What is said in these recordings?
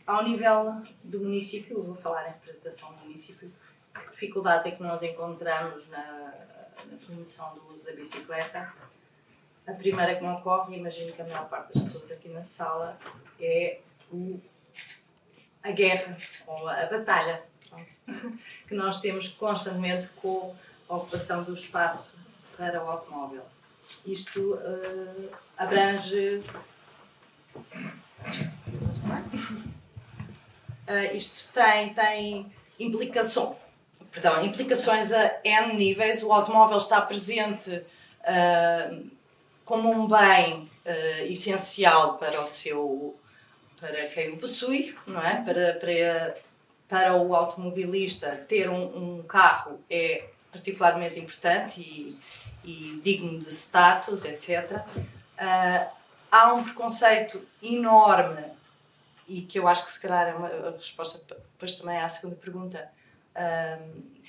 Ao nível do município, vou falar em representação do município, que dificuldades é que nós encontramos na promoção do uso da bicicleta? A primeira que me ocorre, imagino que a maior parte das pessoas aqui na sala, é a guerra, ou a batalha, que nós temos constantemente com a ocupação do espaço para o automóvel. Isto abrange... isto tem implicações a N níveis. O automóvel está presente como um bem essencial para quem o possui, não é? Para o automobilista, ter um carro é particularmente importante e digno de status, etc. Há um preconceito enorme, e que eu acho que se calhar é a resposta depois também à segunda pergunta,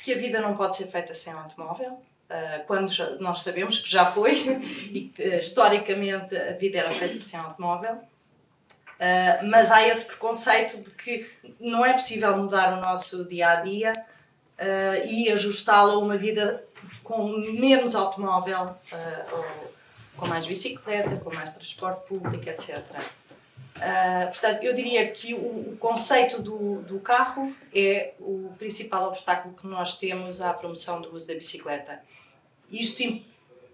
que a vida não pode ser feita sem automóvel, quando nós sabemos que já foi e que historicamente a vida era feita sem automóvel. Mas há esse preconceito de que não é possível mudar o nosso dia-a-dia e ajustá-lo a uma vida com menos automóvel, ou com mais bicicleta, com mais transporte público, etc. Portanto, eu diria que o conceito do carro é o principal obstáculo que nós temos à promoção do uso da bicicleta. Isto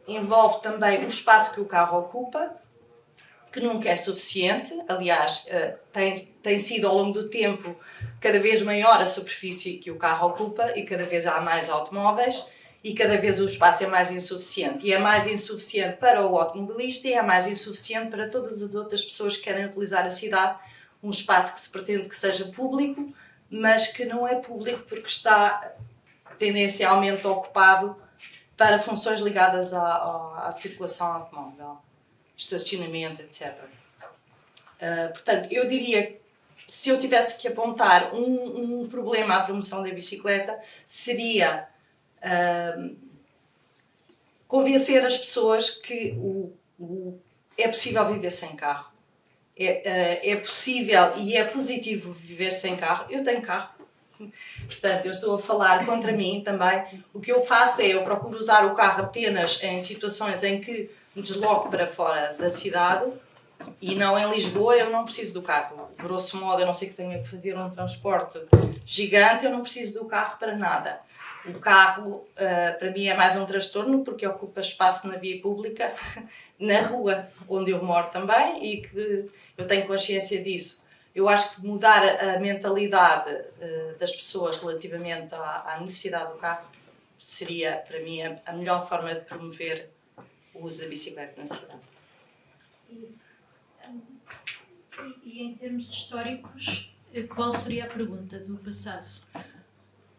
envolve também o espaço que o carro ocupa, que nunca é suficiente. Aliás, tem sido ao longo do tempo cada vez maior a superfície que o carro ocupa e cada vez há mais automóveis e cada vez o espaço é mais insuficiente. E é mais insuficiente para o automobilista e é mais insuficiente para todas as outras pessoas que querem utilizar a cidade, um espaço que se pretende que seja público, mas que não é público porque está tendencialmente ocupado para funções ligadas à circulação automóvel, estacionamento, etc. Portanto, eu diria que se eu tivesse que apontar um problema à promoção da bicicleta, seria convencer as pessoas que é possível viver sem carro. É possível e é positivo viver sem carro. Eu tenho carro. Portanto, eu estou a falar contra mim também. O que eu faço eu procuro usar o carro apenas em situações em que me desloco para fora da cidade e não em Lisboa. Eu não preciso do carro. Grosso modo, a não ser que tenha que fazer um transporte gigante, eu não preciso do carro para nada. O carro, para mim, é mais um transtorno porque ocupa espaço na via pública, na rua onde eu moro também, e que eu tenho consciência disso. Eu acho que mudar a mentalidade das pessoas relativamente à necessidade do carro seria, para mim, a melhor forma de promover o uso da bicicleta na cidade. E em termos históricos, qual seria a pergunta do passado?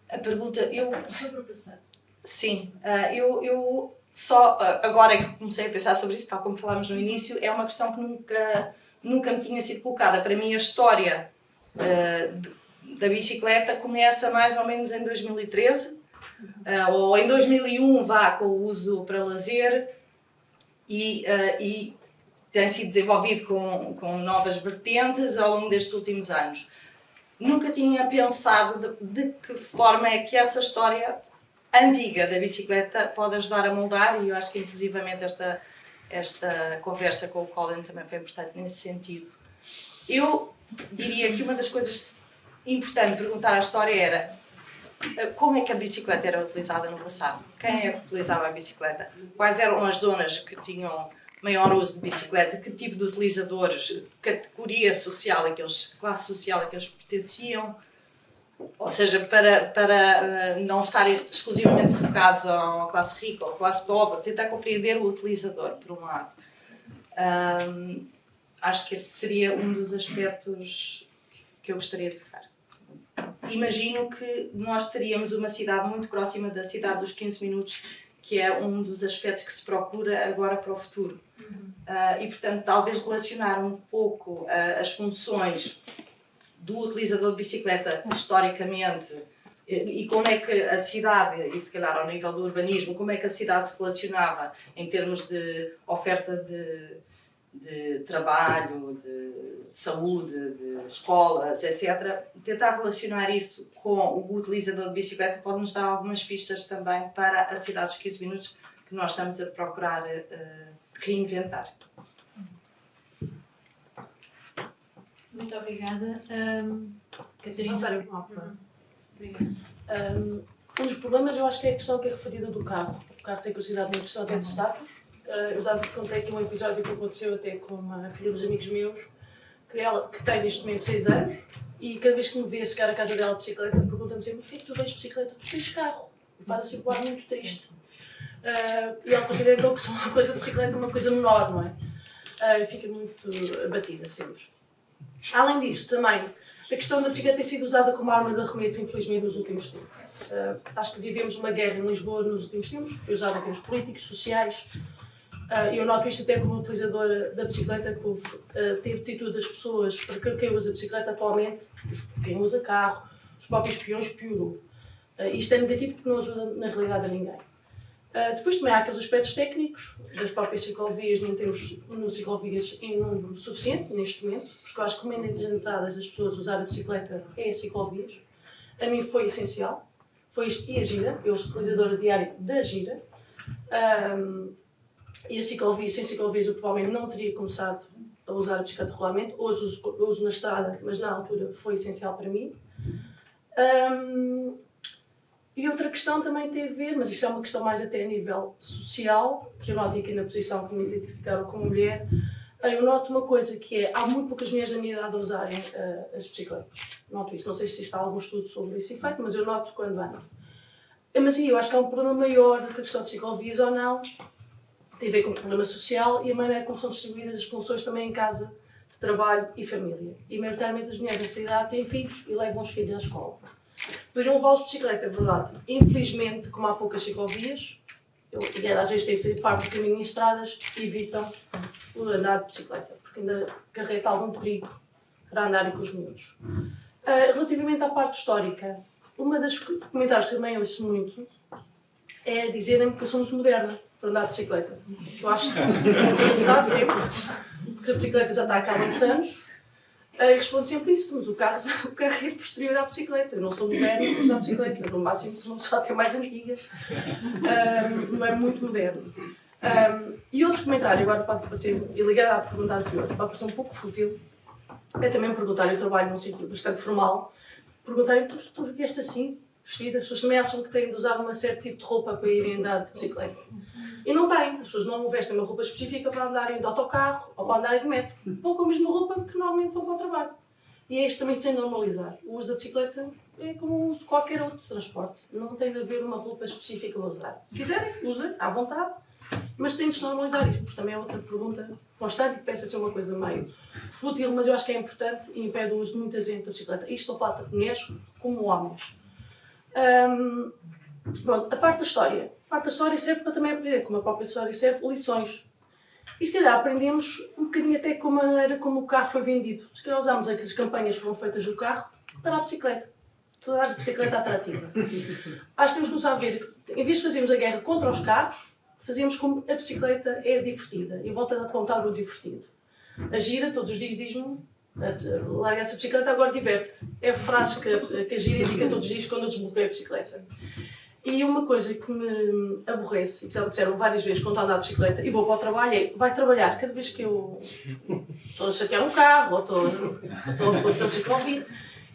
A pergunta... Sobre o passado. Sim, eu só agora é que comecei a pensar sobre isso, tal como falámos no início, é uma questão que nunca me tinha sido colocada. Para mim, a história da bicicleta começa mais ou menos em 2013, ou em 2001, com o uso para lazer, e tem sido desenvolvido com novas vertentes ao longo destes últimos anos. Nunca tinha pensado de que forma é que essa história antiga da bicicleta pode ajudar a moldar, e eu acho que inclusivamente esta conversa com o Colin também foi importante nesse sentido. Eu diria que uma das coisas importantes de perguntar à história era como é que a bicicleta era utilizada no passado? Quem é que utilizava a bicicleta? Quais eram as zonas que tinham maior uso de bicicleta? Que tipo de utilizadores? Categoria social, classe social a que eles pertenciam? Ou seja, para não estarem exclusivamente focados a uma classe rica ou a classe pobre, tentar compreender o utilizador, por um lado. Acho que esse seria um dos aspectos que eu gostaria de focar. Imagino que nós teríamos uma cidade muito próxima da cidade dos 15 minutos, que é um dos aspectos que se procura agora para o futuro. E, portanto, talvez relacionar um pouco as funções do utilizador de bicicleta historicamente e como é que a cidade, e se calhar ao nível do urbanismo, como é que a cidade se relacionava em termos de oferta de trabalho, de saúde, de escolas, etc., tentar relacionar isso com o utilizador de bicicleta pode nos dar algumas pistas também para a cidade dos 15 minutos que nós estamos a procurar reinventar. Muito obrigada. Catarina. Obrigada. Um dos problemas eu acho que é a questão que é referida do carro. O carro tem considerado uma questão até de status. Eu já te contei aqui um episódio que aconteceu até com uma filha dos amigos meus, que tem neste momento 6 anos, e cada vez que me vê chegar à casa dela de bicicleta, pergunta-me sempre: mas porquê é que tu vens de bicicleta? Tu tens carro. E faz assim um ar muito triste. E ela considera então que só uma coisa de bicicleta uma coisa menor, não é? E fica muito abatida sempre. Além disso, também, a questão da bicicleta tem sido usada como arma de arremesso, infelizmente, nos últimos tempos. Acho que vivemos uma guerra em Lisboa nos últimos tempos, que foi usada em termos políticos, sociais. Eu noto isto até como utilizadora da bicicleta, que teve atitude das pessoas para quem usa a bicicleta atualmente, quem usa carro, os próprios peões piorou. Isto é negativo porque não ajuda na realidade a ninguém. Depois também há aqueles aspectos técnicos das próprias ciclovias, não temos ciclovias em número suficiente neste momento, porque eu acho que uma das entradas das pessoas a usar a bicicleta é as ciclovias. A mim foi essencial, foi isto e a gira, eu sou utilizadora diária da gira. E a ciclovia, sem ciclovias eu provavelmente não teria começado a usar a bicicleta regularmente. Hoje uso na estrada, mas na altura foi essencial para mim. E outra questão também tem a ver, mas isto é uma questão mais até a nível social, que eu noto aqui na posição que me identificaram como mulher, eu noto uma coisa que é, há muito poucas mulheres da minha idade a usarem as bicicletas. Noto isso, não sei se está algum estudo sobre esse efeito, mas eu noto quando ando. Mas sim, eu acho que há um problema maior do que a questão de ciclovias ou não, tem a ver com o problema social e a maneira como são distribuídas as funções também em casa, de trabalho e família. E maioritariamente as mulheres dessa idade têm filhos e levam os filhos à escola. Poderiam levá-los de bicicleta, é verdade. Infelizmente, como há poucas ciclovias, e às vezes têm que fazer parte do caminho em estradas, evitam o andar de bicicleta, porque ainda carrega algum perigo para andarem com os miúdos. Relativamente à parte histórica, uma das comentários que também ouço muito é dizerem-me que eu sou muito moderna para andar de bicicleta. Eu acho muito engraçado sempre, porque a bicicleta já está cá há muitos anos. E respondo sempre isso, mas o carro é posterior à bicicleta. Eu não sou moderna para usar a bicicleta. No máximo sou uma pessoa até mais antiga. Não é muito moderno. E outro comentário, agora pode parecer, e ligado à pergunta anterior, pode parecer um pouco fútil, é também perguntar, eu trabalho num sítio bastante formal, perguntarem, tu vieste assim, vestida? As pessoas também acham que têm de usar um certo tipo de roupa para irem andar de bicicleta. E não têm. As pessoas não vestem uma roupa específica para andarem de autocarro ou para andarem de metro. Vão com a mesma roupa que normalmente vão para o trabalho. E é isto também sem normalizar. O uso da bicicleta é como o uso de qualquer outro transporte. Não tem de haver uma roupa específica para usar. Se quiserem, usem, à vontade. Mas tem de se normalizar isto, porque também é outra pergunta constante e pensa ser uma coisa meio fútil, mas eu acho que é importante e impede o uso de muita gente da bicicleta. Isto estou a falar tanto de mulheres como homens. Pronto, a parte da história. A parte da história serve para também aprender, como a própria história serve, lições. E se calhar aprendemos um bocadinho até com a maneira como o carro foi vendido. Se calhar usámos aquelas campanhas que foram feitas do carro para a bicicleta. Tornar a bicicleta atrativa. Acho que temos que começar a ver que, em vez de fazermos a guerra contra os carros, fazemos como a bicicleta é divertida. E volta a apontar o divertido. A gira, todos os dias diz-me, larga essa bicicleta, agora diverte. É a frase que a gira fica todos os dias quando eu desbloqueio a bicicleta. E uma coisa que me aborrece, e que já me disseram várias vezes quando estou a andar de bicicleta e vou para o trabalho, é vai trabalhar. Cada vez que eu estou a chatear um carro ou estou a pôr a ciclovia.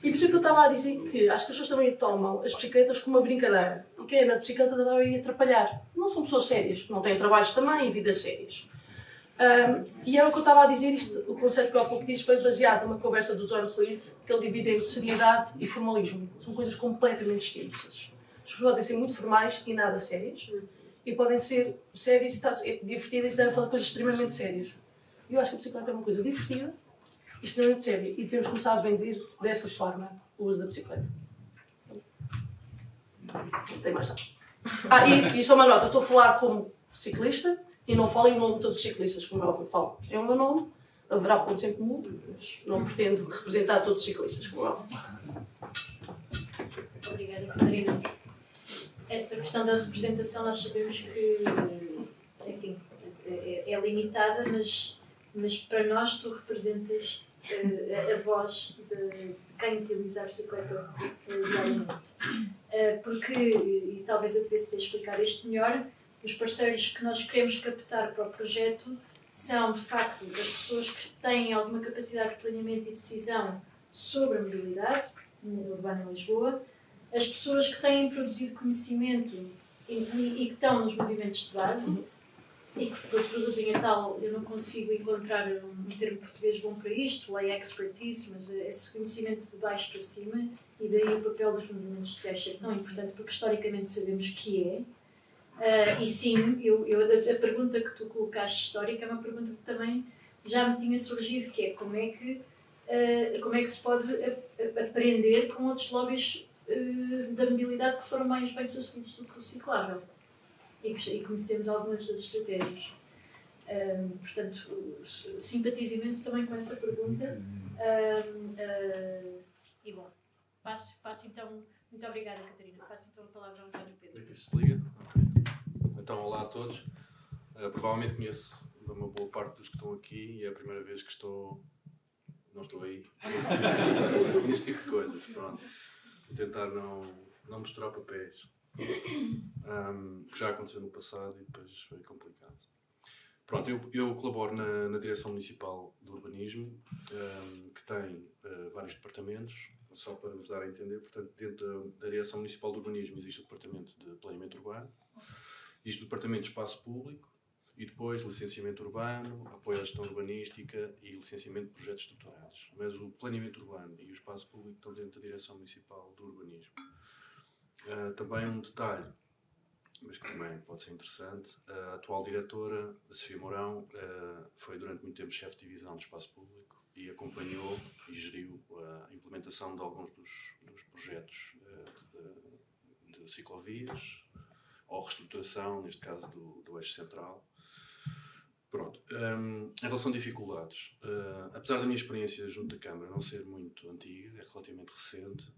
E por isso é que eu estava a dizer que acho que as pessoas também tomam as bicicletas como uma brincadeira. E quem anda de bicicleta vai atrapalhar. Não são pessoas sérias, não têm trabalhos também e vidas sérias. E era o que eu estava a dizer, o conceito que eu há pouco disse foi baseado numa conversa do John Cleese, que ele divide entre seriedade e formalismo. São coisas completamente distintas. As pessoas podem ser muito formais e nada sérias, e podem ser sérias e divertidas e devem falar de coisas extremamente sérias. E eu acho que a bicicleta é uma coisa divertida e extremamente séria, e devemos começar a vender dessa forma o uso da bicicleta. Não tem mais nada. E só uma nota, estou a falar como ciclista e não falo em nome de todos os ciclistas, como é óbvio, falo. É o meu nome, haverá pontos em comum, mas não pretendo representar todos os ciclistas, como é óbvio. Obrigada, Catarina. Essa questão da representação nós sabemos que, enfim, é limitada, mas mas para nós tu representas a voz de quem utiliza a bicicleta diariamente. Porque, e talvez eu devesse ter explicar isto melhor, os parceiros que nós queremos captar para o projeto são, de facto, as pessoas que têm alguma capacidade de planeamento e decisão sobre a mobilidade urbana em Lisboa, as pessoas que têm produzido conhecimento e que estão nos movimentos de base e que produzem a tal, eu não consigo encontrar um termo português bom para isto, lay expertise, mas esse conhecimento de baixo para cima, e daí o papel dos movimentos sociais ser tão importante, porque historicamente sabemos que é. E sim, a pergunta que tu colocaste histórica é uma pergunta que também já me tinha surgido, que é como é que se pode aprender com outros lobbies da mobilidade que foram mais bem sucedidos do que o ciclável e conhecemos algumas das estratégias. Portanto, simpatizo imenso também com essa pergunta. E bom, passo então, muito obrigada, Catarina, passo então a palavra ao António Pedro. Se liga? Então, olá a todos. Provavelmente conheço uma boa parte dos que estão aqui e é a primeira vez que não estou aí neste tipo de coisas. Pronto. Vou tentar não misturar papéis. Que já aconteceu no passado e depois foi complicado. Pronto, eu colaboro na Direção Municipal do Urbanismo, que tem vários departamentos, só para vos dar a entender. Portanto, dentro da Direção Municipal do Urbanismo existe o Departamento de Planeamento Urbano, existe o Departamento de Espaço Público e depois licenciamento urbano, apoio à gestão urbanística e licenciamento de projetos estruturados. Mas o planeamento urbano e o espaço público estão dentro da Direção Municipal do Urbanismo. Também um detalhe, mas que também pode ser interessante, a atual diretora, a Sofia Mourão, foi durante muito tempo chefe de divisão do espaço público e acompanhou e geriu a implementação de alguns dos projetos de ciclovias, ou reestruturação, neste caso do eixo central. Pronto. Em relação a dificuldades, apesar da minha experiência junto à Câmara não ser muito antiga, é relativamente recente,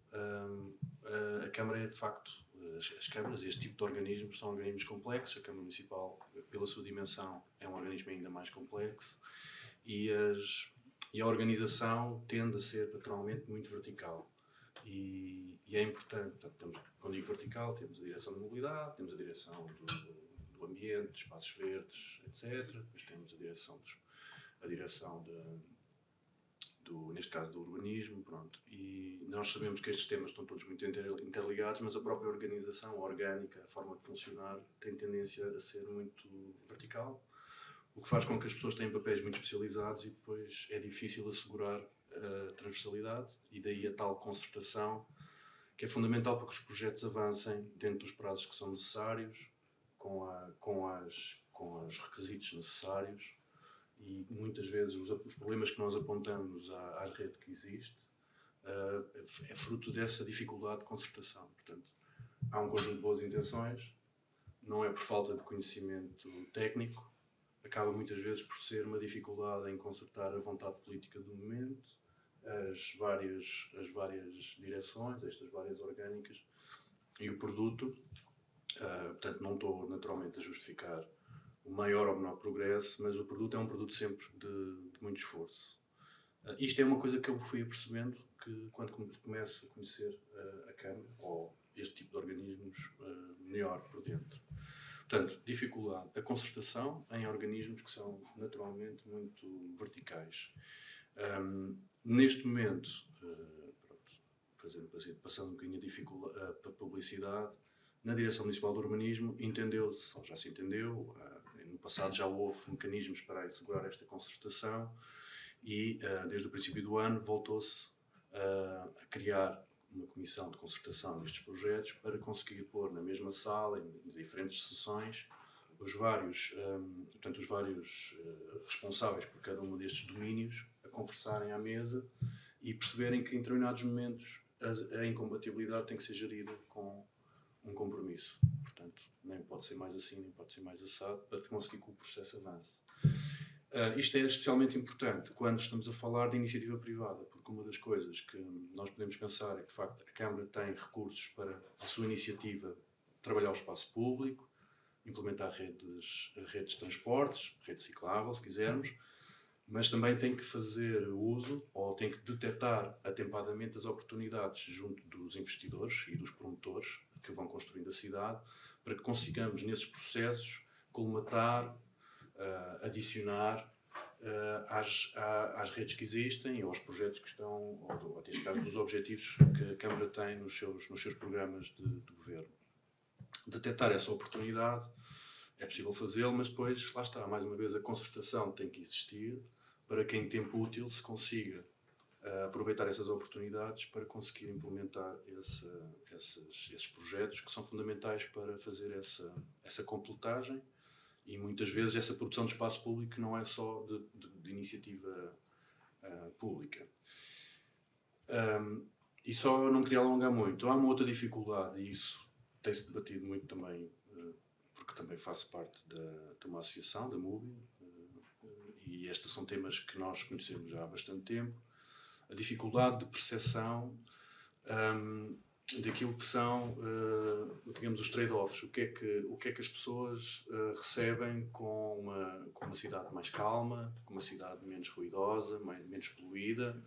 a Câmara é de facto, as câmaras, este tipo de organismos são organismos complexos. A Câmara Municipal, pela sua dimensão, é um organismo ainda mais complexo e a organização tende a ser naturalmente muito vertical. E é importante, portanto, quando digo vertical, temos a direção da mobilidade, temos a direção do ambiente, dos espaços verdes, etc. Depois temos a direção neste caso do urbanismo, pronto. E nós sabemos que estes temas estão todos muito interligados, mas a própria organização, a orgânica, a forma de funcionar, tem tendência a ser muito vertical, o que faz com que as pessoas tenham papéis muito especializados e depois é difícil assegurar a transversalidade e daí a tal concertação, que é fundamental para que os projetos avancem dentro dos prazos que são necessários, com os requisitos necessários, e muitas vezes os problemas que nós apontamos à rede que existe é fruto dessa dificuldade de concertação. Portanto, há um conjunto de boas intenções, não é por falta de conhecimento técnico, acaba muitas vezes por ser uma dificuldade em concertar a vontade política do momento, as várias direções, estas várias orgânicas e o produto. Portanto, não estou naturalmente a justificar o maior ou menor progresso, mas o produto é um produto sempre de muito esforço. Isto é uma coisa que eu fui apercebendo que quando começo a conhecer a Câmara, ou este tipo de organismos, melhor por dentro. Portanto, dificuldade, a concertação em organismos que são naturalmente muito verticais. Neste momento, passando um bocadinho a publicidade, na Direção Municipal do Urbanismo entendeu-se, ou já se entendeu, no passado já houve mecanismos para assegurar esta concertação e desde o princípio do ano voltou-se a criar uma comissão de concertação nestes projetos para conseguir pôr na mesma sala, em diferentes sessões, os vários responsáveis por cada um destes domínios a conversarem à mesa e perceberem que em determinados momentos a incompatibilidade tem que ser gerida com um compromisso. Portanto, nem pode ser mais assim, nem pode ser mais assado, para conseguir que o processo avance. Isto é especialmente importante quando estamos a falar de iniciativa privada, porque uma das coisas que nós podemos pensar é que, de facto, a Câmara tem recursos para a sua iniciativa trabalhar o espaço público, implementar redes de transportes, rede ciclável, se quisermos, mas também tem que fazer uso ou tem que detectar atempadamente as oportunidades junto dos investidores e dos promotores que vão construindo a cidade, para que consigamos nesses processos colmatar, adicionar às redes que existem ou aos projetos que estão, ou neste caso dos objetivos que a Câmara tem nos seus programas de governo. Detectar essa oportunidade é possível fazê-lo, mas depois, lá está, mais uma vez, a concertação tem que existir para que em tempo útil se consiga aproveitar essas oportunidades para conseguir implementar esses projetos que são fundamentais para fazer essa completagem e muitas vezes essa produção de espaço público que não é só de iniciativa pública. E só não queria alongar muito. Há uma outra dificuldade, e isso tem-se debatido muito também, porque também faço parte de uma associação, da MUBI, e estes são temas que nós conhecemos já há bastante tempo. A dificuldade de percepção daquilo que são, digamos, os trade-offs. O que é que as pessoas recebem com uma cidade mais calma, com uma cidade menos ruidosa, menos poluída,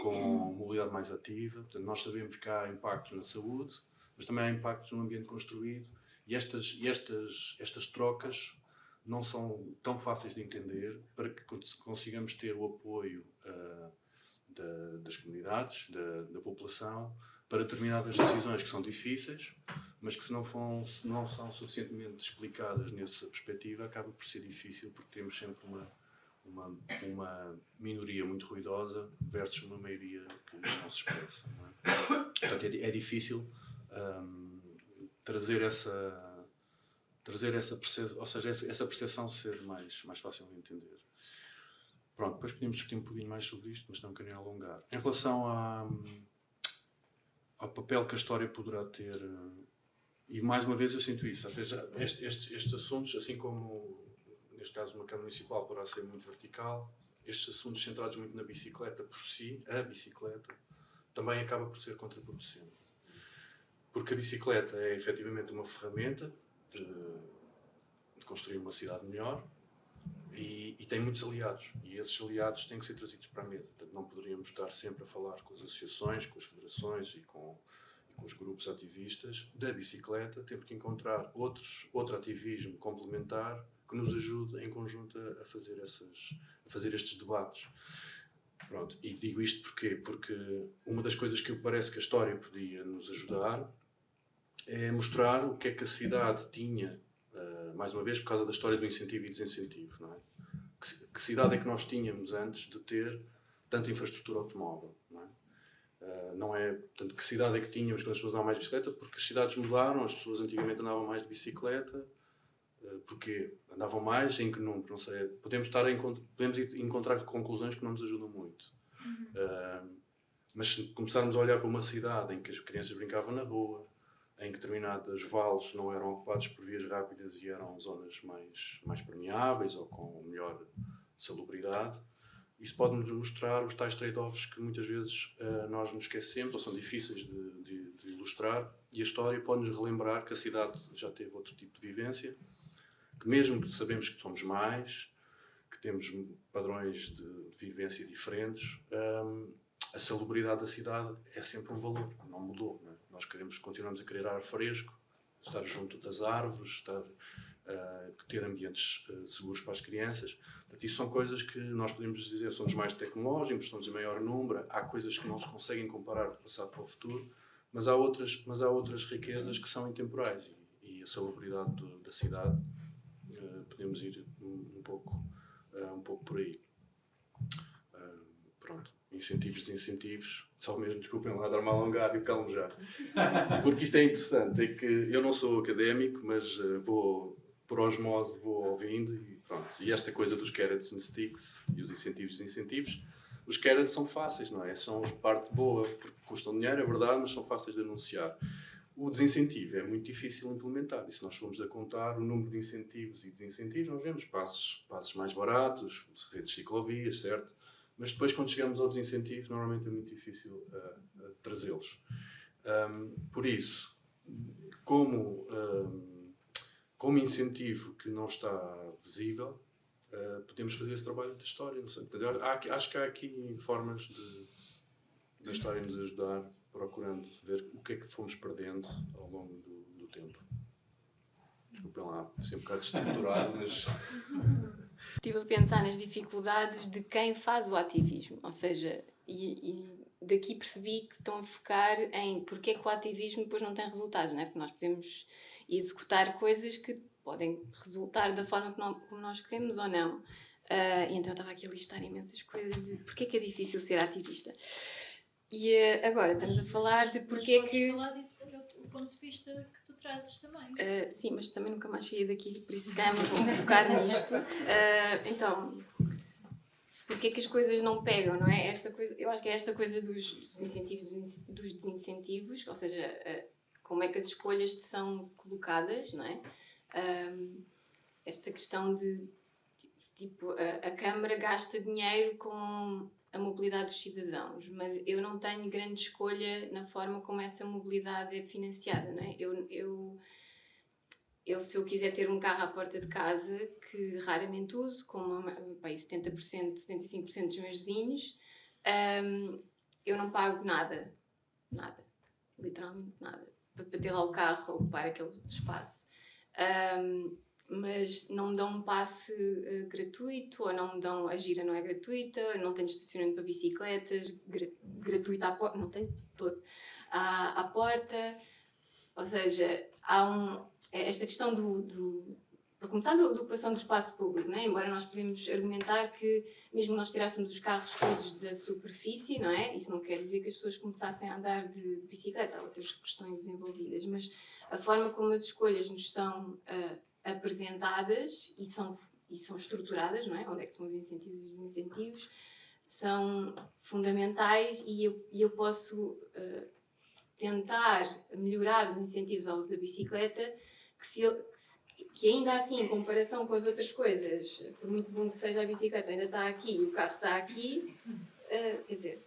com mobilidade mais ativa. Portanto, nós sabemos que há impactos na saúde, mas também há impactos no ambiente construído. E estas trocas não são tão fáceis de entender para que consigamos ter o apoio das comunidades, da população, para determinadas decisões que são difíceis, mas que se não são suficientemente explicadas nessa perspectiva, acaba por ser difícil, porque temos sempre uma minoria muito ruidosa versus uma maioria que não se expressa. Não é? Portanto, é difícil trazer essa percepção, ou seja, essa percepção ser mais fácil de entender. Pronto, depois podemos discutir um pouquinho mais sobre isto, mas não queria alongar. Em relação ao papel que a história poderá ter, e mais uma vez eu sinto isso, às vezes estes assuntos, assim como neste caso uma Câmara Municipal poderá ser muito vertical, estes assuntos centrados muito na bicicleta por si, a bicicleta, também acaba por ser contraproducente. Porque a bicicleta é efetivamente uma ferramenta de construir uma cidade melhor e tem muitos aliados. E esses aliados têm que ser trazidos para a mesa. Portanto, não poderíamos estar sempre a falar com as associações, com as federações e com os grupos ativistas da bicicleta. Temos que encontrar outro ativismo complementar que nos ajude em conjunto a fazer estes debates. Pronto, e digo isto porquê? Porque uma das coisas que parece que a história podia nos ajudar é mostrar o que é que a cidade tinha, mais uma vez por causa da história do incentivo e desincentivo, não é? Que cidade é que nós tínhamos antes de ter tanta infraestrutura automóvel, não é? Não é, portanto, que cidade é que tínhamos quando as pessoas andavam mais de bicicleta? Porque as cidades mudaram, as pessoas antigamente andavam mais de bicicleta, porque andavam mais, em que número, não sei. Podemos encontrar conclusões que não nos ajudam muito. Mas se começarmos a olhar para uma cidade em que as crianças brincavam na rua, em que determinados vales não eram ocupados por vias rápidas e eram zonas mais permeáveis ou com melhor salubridade, isso pode-nos mostrar os tais trade-offs que muitas vezes nós nos esquecemos ou são difíceis de ilustrar, e a história pode-nos relembrar que a cidade já teve outro tipo de vivência, que mesmo que sabemos que somos mais, que temos padrões de vivência diferentes, a salubridade da cidade é sempre um valor, não mudou, não é? Nós continuamos a querer ar fresco, estar junto das árvores, ter ambientes seguros para as crianças. Portanto, isso são coisas que nós podemos dizer, somos mais tecnológicos, somos em maior número, há coisas que não se conseguem comparar do passado para o futuro, mas há outras riquezas que são intemporais e a salubridade da cidade, podemos ir um pouco por aí. Pronto. Incentivos, desincentivos, só mesmo, desculpem lá dar-me a alongar e calmo já. Porque isto é interessante, é que eu não sou académico, mas vou, por osmose, vou ouvindo e pronto. E esta coisa dos carrots and sticks e os incentivos e desincentivos, os carrots são fáceis, não é? São parte boa, porque custam dinheiro, é verdade, mas são fáceis de anunciar. O desincentivo é muito difícil de implementar, e se nós formos a contar o número de incentivos e desincentivos, nós vemos passos mais baratos, redes de ciclovias, certo? Mas depois, quando chegamos ao desincentivo, normalmente é muito difícil trazê-los. Por isso, como incentivo que não está visível, podemos fazer esse trabalho da história. Não sei. Acho que há aqui formas da história nos ajudar, procurando ver o que é que fomos perdendo ao longo do tempo. Desculpem lá, ser um bocado estruturado, mas... Estive a pensar nas dificuldades de quem faz o ativismo, ou seja, e daqui percebi que estão a focar em porque é que o ativismo depois não tem resultados, não é? Porque nós podemos executar coisas que podem resultar da forma como nós queremos ou não. E então eu estava aqui a listar imensas coisas de porque é que é difícil ser ativista. E agora estamos a falar de porque é que... falar disso, que é o ponto de vista que tu trazes também. Sim, mas também nunca mais saí daqui, por isso vou focar nisto. Então, porque é que as coisas não pegam, não é? Eu acho que é esta coisa dos incentivos, dos desincentivos, ou seja, como é que as escolhas te são colocadas, não é? Esta questão de, tipo, a Câmara gasta dinheiro com a mobilidade dos cidadãos, mas eu não tenho grande escolha na forma como essa mobilidade é financiada, não é? Eu, se eu quiser ter um carro à porta de casa, que raramente uso, como 70%, 75% dos meus vizinhos, eu não pago nada, literalmente nada, para ter lá o carro ou ocupar aquele espaço. Mas não me dão um passe gratuito, ou não me dão, a gira não é gratuita, não tenho estacionamento para bicicletas, gratuito à porta, não tenho todo, à porta, ou seja, há esta questão para começar, da ocupação do espaço público, não é? Embora nós podemos argumentar que mesmo nós tirássemos os carros todos da superfície, não é? Isso não quer dizer que as pessoas começassem a andar de bicicleta, há outras questões envolvidas, mas a forma como as escolhas nos são apresentadas e são estruturadas, não é? Onde é que estão os incentivos e os desincentivos, são fundamentais e eu posso tentar melhorar os incentivos ao uso da bicicleta, que ainda assim, em comparação com as outras coisas, por muito bom que seja a bicicleta, ainda está aqui e o carro está aqui, quer dizer,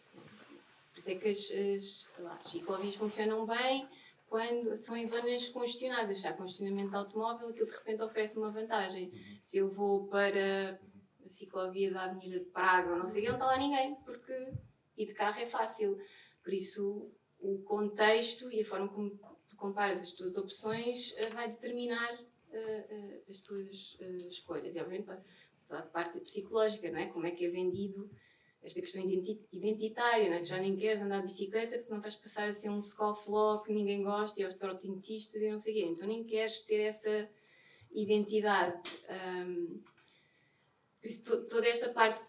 por isso é que as ciclovias funcionam bem quando são em zonas congestionadas. Já congestionamento de automóvel, aquilo de repente oferece uma vantagem. Se eu vou para a ciclovia da Avenida de Praga ou não sei o que, não está lá ninguém, porque ir de carro é fácil. Por isso, o contexto e a forma como tu comparas as tuas opções vai determinar as tuas escolhas. E, obviamente, toda a parte psicológica, não é? Como é que é vendido esta questão identitária, não é? Tu já nem queres andar de bicicleta porque senão vais passar a ser um scofflaw que ninguém gosta e aos trotintistas e não sei o quê. Então nem queres ter essa identidade. Por isso, toda esta parte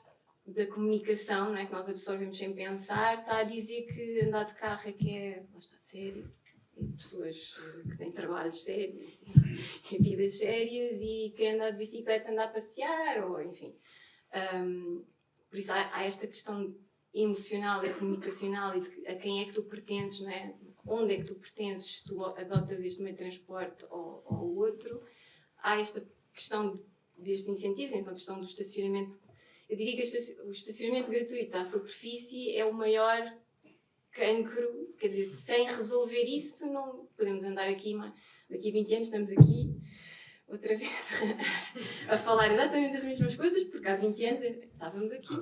da comunicação, não é? Que nós absorvemos sem pensar, está a dizer que andar de carro é que é, lá está, sério. E pessoas que têm trabalhos sérios e vidas sérias, e quem anda de bicicleta anda a passear, ou enfim. Por isso há esta questão emocional e comunicacional e de a quem é que tu pertences, não é? Onde é que tu pertences, se tu adotas este meio de transporte ou outro. Há esta questão destes incentivos, então a questão do estacionamento. Eu diria que o estacionamento gratuito à superfície é o maior cancro, quer dizer, sem resolver isso não podemos andar aqui, daqui a 20 anos estamos aqui outra vez a falar exatamente as mesmas coisas, porque há 20 anos estávamos aqui.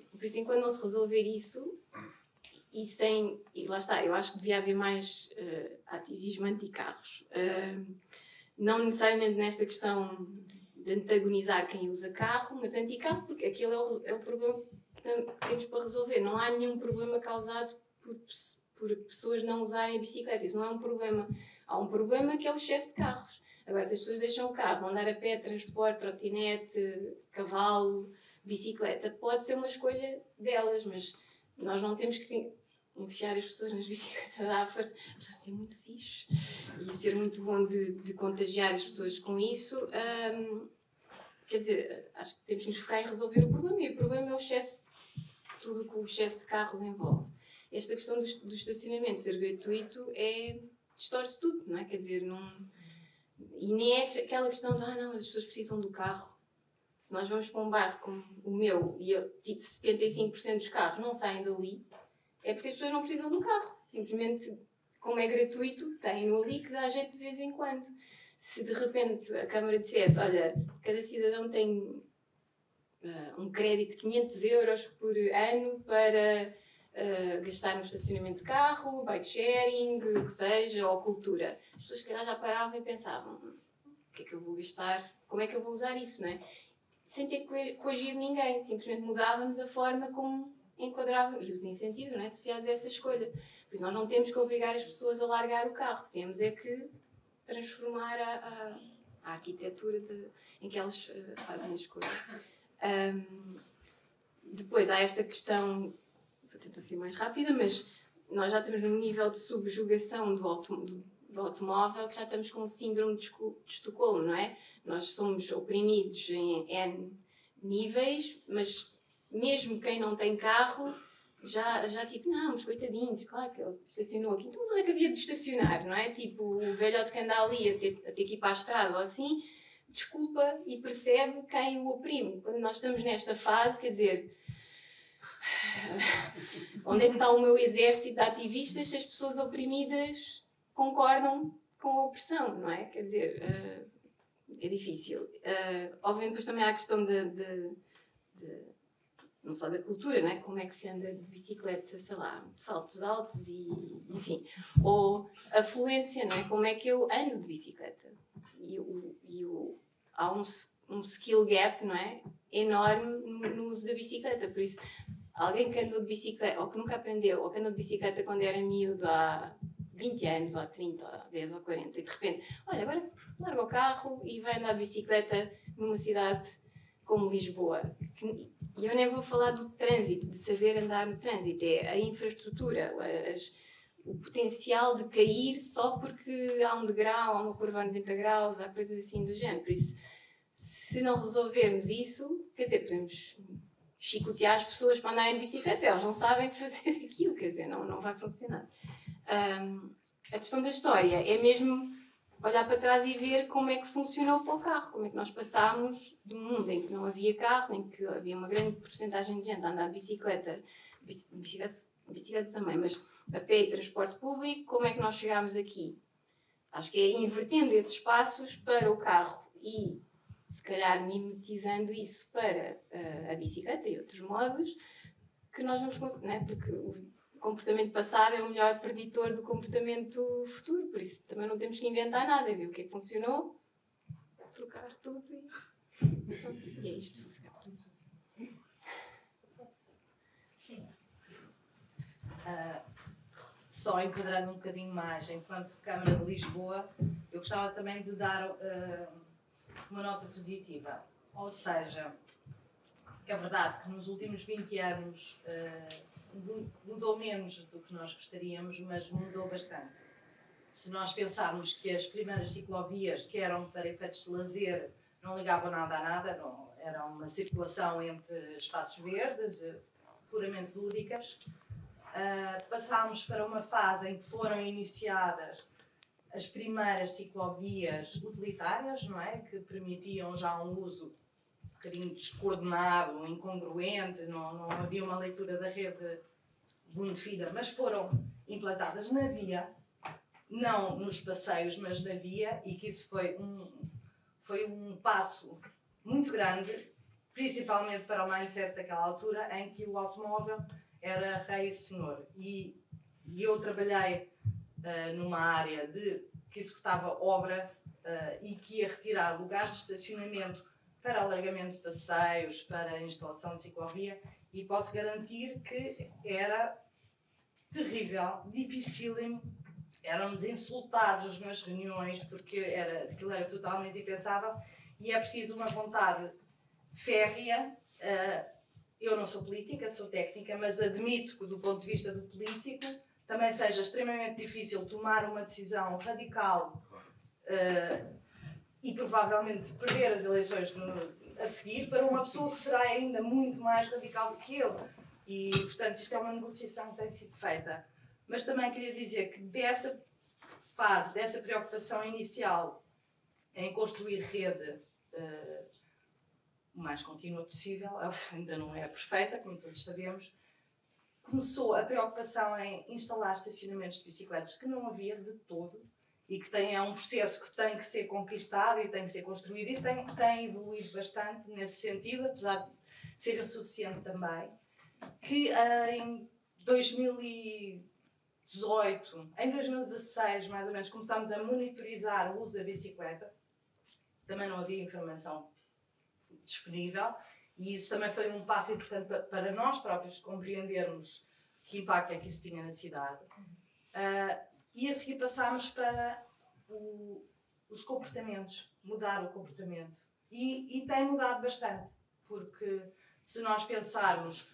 Por isso, enquanto não se resolver isso, e lá está, eu acho que devia haver mais ativismo anti-carros. Não necessariamente nesta questão de antagonizar quem usa carro, mas anti-carro, porque aquele é o problema que temos para resolver. Não há nenhum problema causado por pessoas não usarem a bicicleta. Isso não é um problema. Há um problema que é o excesso de carros. Agora, se as pessoas deixam o carro, andar a pé, transporte, trotinete, cavalo, bicicleta, pode ser uma escolha delas, mas nós não temos que enfiar as pessoas nas bicicletas à força, apesar de ser muito fixe e ser muito bom de contagiar as pessoas com isso. Quer dizer, acho que temos que nos focar em resolver o problema, e o problema é o excesso, tudo o que o excesso de carros envolve. Esta questão do estacionamento ser gratuito distorce tudo, não é? Quer dizer, e nem é aquela questão de não, mas as pessoas precisam do carro. Se nós vamos para um bairro como o meu e tipo 75% dos carros não saem dali, é porque as pessoas não precisam do carro. Simplesmente, como é gratuito, têm-no ali que dá jeito de vez em quando. Se de repente a Câmara dissesse, olha, cada cidadão tem um crédito de 500 euros por ano para gastar no estacionamento de carro, bike sharing, o que seja, ou cultura. As pessoas, se calhar, já paravam e pensavam, o que é que eu vou gastar? Como é que eu vou usar isso, não é? Sem ter que coagir ninguém, simplesmente mudávamos a forma como enquadravam e os incentivos, não é, associados a essa escolha. Por isso nós não temos que obrigar as pessoas a largar o carro, temos é que transformar a arquitetura em que elas fazem a escolha. Depois há esta questão, vou tentar ser mais rápida, mas nós já estamos num nível de subjugação do automóvel que já estamos com o síndrome de Estocolmo, não é? Nós somos oprimidos em N níveis, mas mesmo quem não tem carro já tipo, não, mas coitadinhos, claro que ele estacionou aqui, então onde é que havia de estacionar, não é? Tipo, o velhote que anda ali a ter que ir para a estrada ou assim, desculpa e percebe quem o oprime. Quando nós estamos nesta fase, quer dizer, onde é que está o meu exército de ativistas se as pessoas oprimidas concordam com a opressão, não é? Quer dizer, é difícil. Obviamente, depois também há a questão não só da cultura, não é? Como é que se anda de bicicleta, sei lá, de saltos altos e, enfim. Ou a fluência, não é? Como é que eu ando de bicicleta? Há um skill gap, não é? Enorme no uso da bicicleta. Por isso, alguém que andou de bicicleta, ou que nunca aprendeu, ou que andou de bicicleta quando era miúdo há 20 anos, ou há 30, ou há 10, ou 40, e de repente, olha, agora larga o carro e vai andar de bicicleta numa cidade como Lisboa. E eu nem vou falar do trânsito, de saber andar no trânsito, é a infraestrutura, o potencial de cair só porque há um degrau, há uma curva a 90 graus, há coisas assim do género. Por isso, se não resolvermos isso, quer dizer, podemos chicotear as pessoas para andarem de bicicleta, elas não sabem fazer aquilo, quer dizer, não vai funcionar. A questão da história é mesmo olhar para trás e ver como é que funcionou para o carro, como é que nós passámos de um mundo em que não havia carro, em que havia uma grande porcentagem de gente a andar de bicicleta também, mas a pé e transporte público, como é que nós chegámos aqui? Acho que é invertendo esses passos para o carro e, se calhar, mimetizando isso para a bicicleta e outros modos, que nós vamos conseguir, não é? Porque o comportamento passado é o melhor preditor do comportamento futuro, por isso também não temos que inventar nada, ver o que é que funcionou, trocar tudo e pronto, e é isto. Vou ficar por aqui. Sim. Só enquadrando um bocadinho mais, enquanto Câmara de Lisboa, eu gostava também de dar uma nota positiva. Ou seja, é verdade que nos últimos 20 anos mudou menos do que nós gostaríamos, mas mudou bastante. Se nós pensarmos que as primeiras ciclovias, que eram para efeitos de lazer, não ligavam nada a nada, não, era uma circulação entre espaços verdes, puramente lúdicas, passámos para uma fase em que foram iniciadas as primeiras ciclovias utilitárias, não é? Que permitiam já um uso um bocadinho descoordenado, incongruente, não havia uma leitura da rede bonefida, mas foram implantadas na via, não nos passeios, mas na via, e que isso foi um passo muito grande, principalmente para o mindset daquela altura, em que o automóvel era rei e senhor. E eu trabalhei numa área que executava obra e que ia retirar lugares de estacionamento para alargamento de passeios, para a instalação de ciclovia, e posso garantir que era terrível, dificílimo. Éramos insultados nas reuniões porque aquilo era totalmente impensável e é preciso uma vontade férrea. Eu não sou política, sou técnica, mas admito que do ponto de vista do político também seja extremamente difícil tomar uma decisão radical e provavelmente perder as eleições a seguir para uma pessoa que será ainda muito mais radical do que ele. E, portanto, isto é uma negociação que tem sido feita. Mas também queria dizer que dessa fase, dessa preocupação inicial em construir rede o mais contínua possível, ainda não é perfeita, como todos sabemos, começou a preocupação em instalar estacionamentos de bicicletas que não havia de todo e que é um processo que tem que ser conquistado e tem que ser construído e tem evoluído bastante nesse sentido, apesar de ser insuficiente também, que em 2018, em 2016 mais ou menos, começámos a monitorizar o uso da bicicleta. Também não havia informação disponível e isso também foi um passo importante para nós próprios compreendermos que impacto é que isso tinha na cidade. E a seguir passámos para os comportamentos, mudar o comportamento. E tem mudado bastante, porque se nós pensarmos,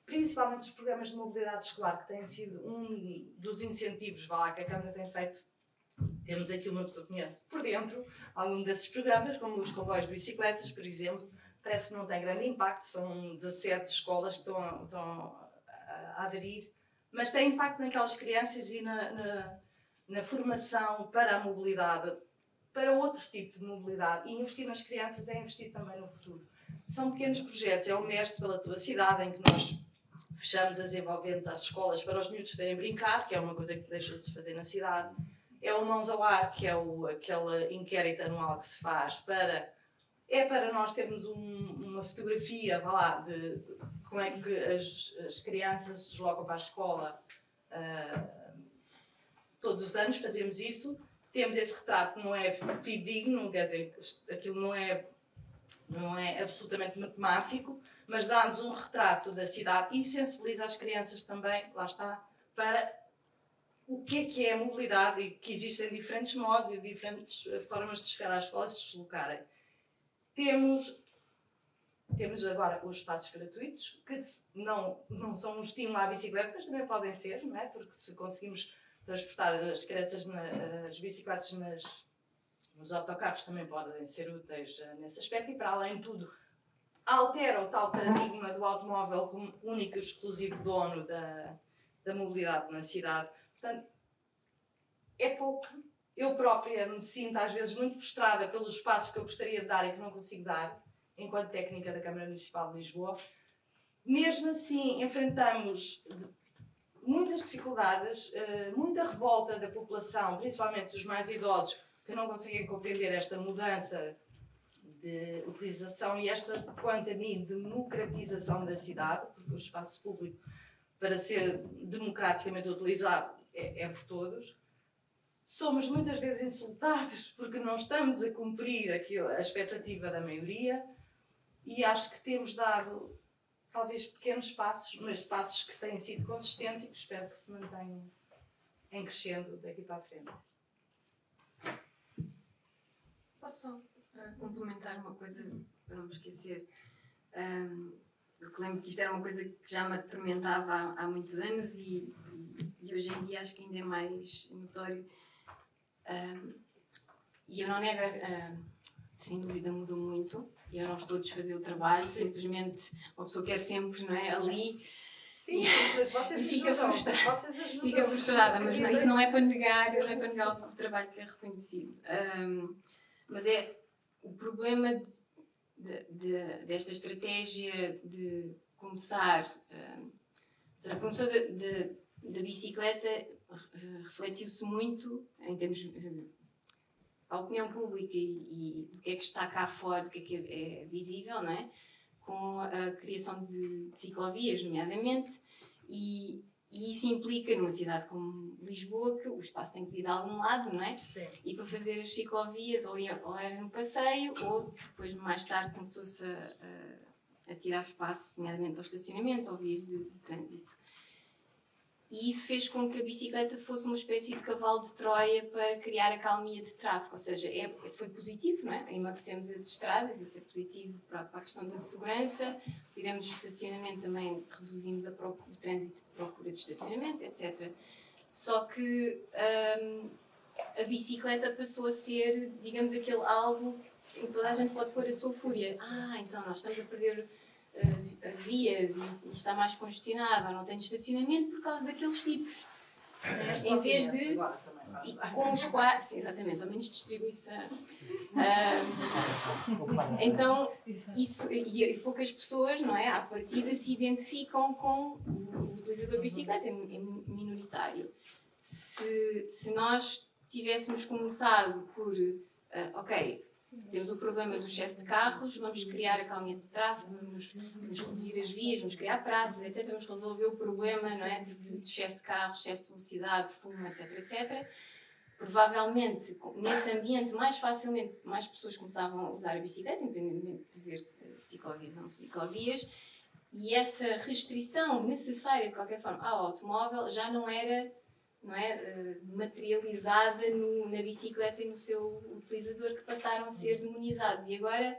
principalmente os programas de mobilidade escolar, que têm sido um dos incentivos que a Câmara tem feito, temos aqui uma pessoa que conhece por dentro algum desses programas, como os comboios de bicicletas, por exemplo, parece que não tem grande impacto, são 17 escolas que estão a aderir, mas tem impacto naquelas crianças e na formação para a mobilidade, para outro tipo de mobilidade. E investir nas crianças é investir também no futuro. São pequenos projetos, é o Mestre pela Tua Cidade, em que nós fechamos as envolventes às escolas para os miúdos poderem brincar, que é uma coisa que deixou de se fazer na cidade. É o Mãos ao Ar, que é aquele inquérito anual que se faz para nós termos uma fotografia, de como é que as crianças se deslocam para a escola. Todos os anos fazemos isso. Temos esse retrato que não é fidedigno, quer dizer, aquilo não é absolutamente matemático, mas dá-nos um retrato da cidade e sensibiliza as crianças também, lá está, para o que é a mobilidade e que existem diferentes modos e diferentes formas de chegar à escola e se deslocarem. Temos agora os espaços gratuitos, que não são um estímulo à bicicleta, mas também podem ser, não é? Porque se conseguimos transportar as crianças, as bicicletas nos autocarros, também podem ser úteis nesse aspecto. E, para além de tudo, altera o tal paradigma do automóvel como único e exclusivo dono da mobilidade na cidade. Portanto, é pouco. Eu própria me sinto às vezes muito frustrada pelos passos que eu gostaria de dar e que não consigo dar, enquanto técnica da Câmara Municipal de Lisboa. Mesmo assim, enfrentamos muitas dificuldades, muita revolta da população, principalmente dos mais idosos, que não conseguem compreender esta mudança de utilização e esta, quanto a mim, democratização da cidade, porque o espaço público, para ser democraticamente utilizado, é por todos. Somos muitas vezes insultados porque não estamos a cumprir a expectativa da maioria e acho que temos dado talvez pequenos passos, mas passos que têm sido consistentes e que espero que se mantenham em crescendo daqui para a frente. Posso só complementar uma coisa para não me esquecer? Eu lembro que isto era uma coisa que já me atormentava há muitos anos e hoje em dia acho que ainda é mais notório. E eu não nego, sem dúvida mudou muito. Eu não estou a desfazer o trabalho, simplesmente uma pessoa quer sempre, não é, ali. Sim, mas vocês fica ajudam. Fica frustrada, mas não, isso não é para negar, o trabalho que é reconhecido. Mas é o problema desta estratégia de começar, a promoção da bicicleta refletiu-se muito em termos a opinião pública e do que é que está cá fora, do que é visível, não é? Com a criação de ciclovias, nomeadamente, e isso implica, numa cidade como Lisboa, que o espaço tem que vir de algum lado, não é? Sim. E para fazer as ciclovias, ou era no passeio, ou depois, mais tarde, começou-se a tirar espaço, nomeadamente ao estacionamento, ou vias de trânsito. E isso fez com que a bicicleta fosse uma espécie de cavalo de Troia para criar a calmia de tráfego, ou seja, foi positivo, não é? Emagrecemos as estradas, isso é positivo para a questão da segurança, tiramos o estacionamento, também reduzimos o trânsito de procura de estacionamento, etc. Só que a bicicleta passou a ser, digamos, aquele alvo em que toda a gente pode pôr a sua fúria. Então nós estamos a perder vias e está mais congestionado ou não tem estacionamento por causa daqueles tipos. Em vez de... E com os quais... Sim, exatamente, ao menos distribuição. Então, isso... E poucas pessoas, não é? À partida se identificam com o utilizador de bicicleta, é minoritário. Se nós tivéssemos começado por, ok, temos o problema do excesso de carros, vamos criar a calmia de tráfego, vamos reduzir as vias, vamos criar praças, etc. Vamos resolver o problema, não é, de excesso de carros, excesso de velocidade, fumo, etc, etc. Provavelmente, nesse ambiente, mais facilmente, mais pessoas começavam a usar a bicicleta, independentemente de ver ciclovias ou não ciclovias, e essa restrição necessária, de qualquer forma, ao automóvel já não era, não é, materializada na bicicleta e no seu utilizador, que passaram a ser demonizados. E agora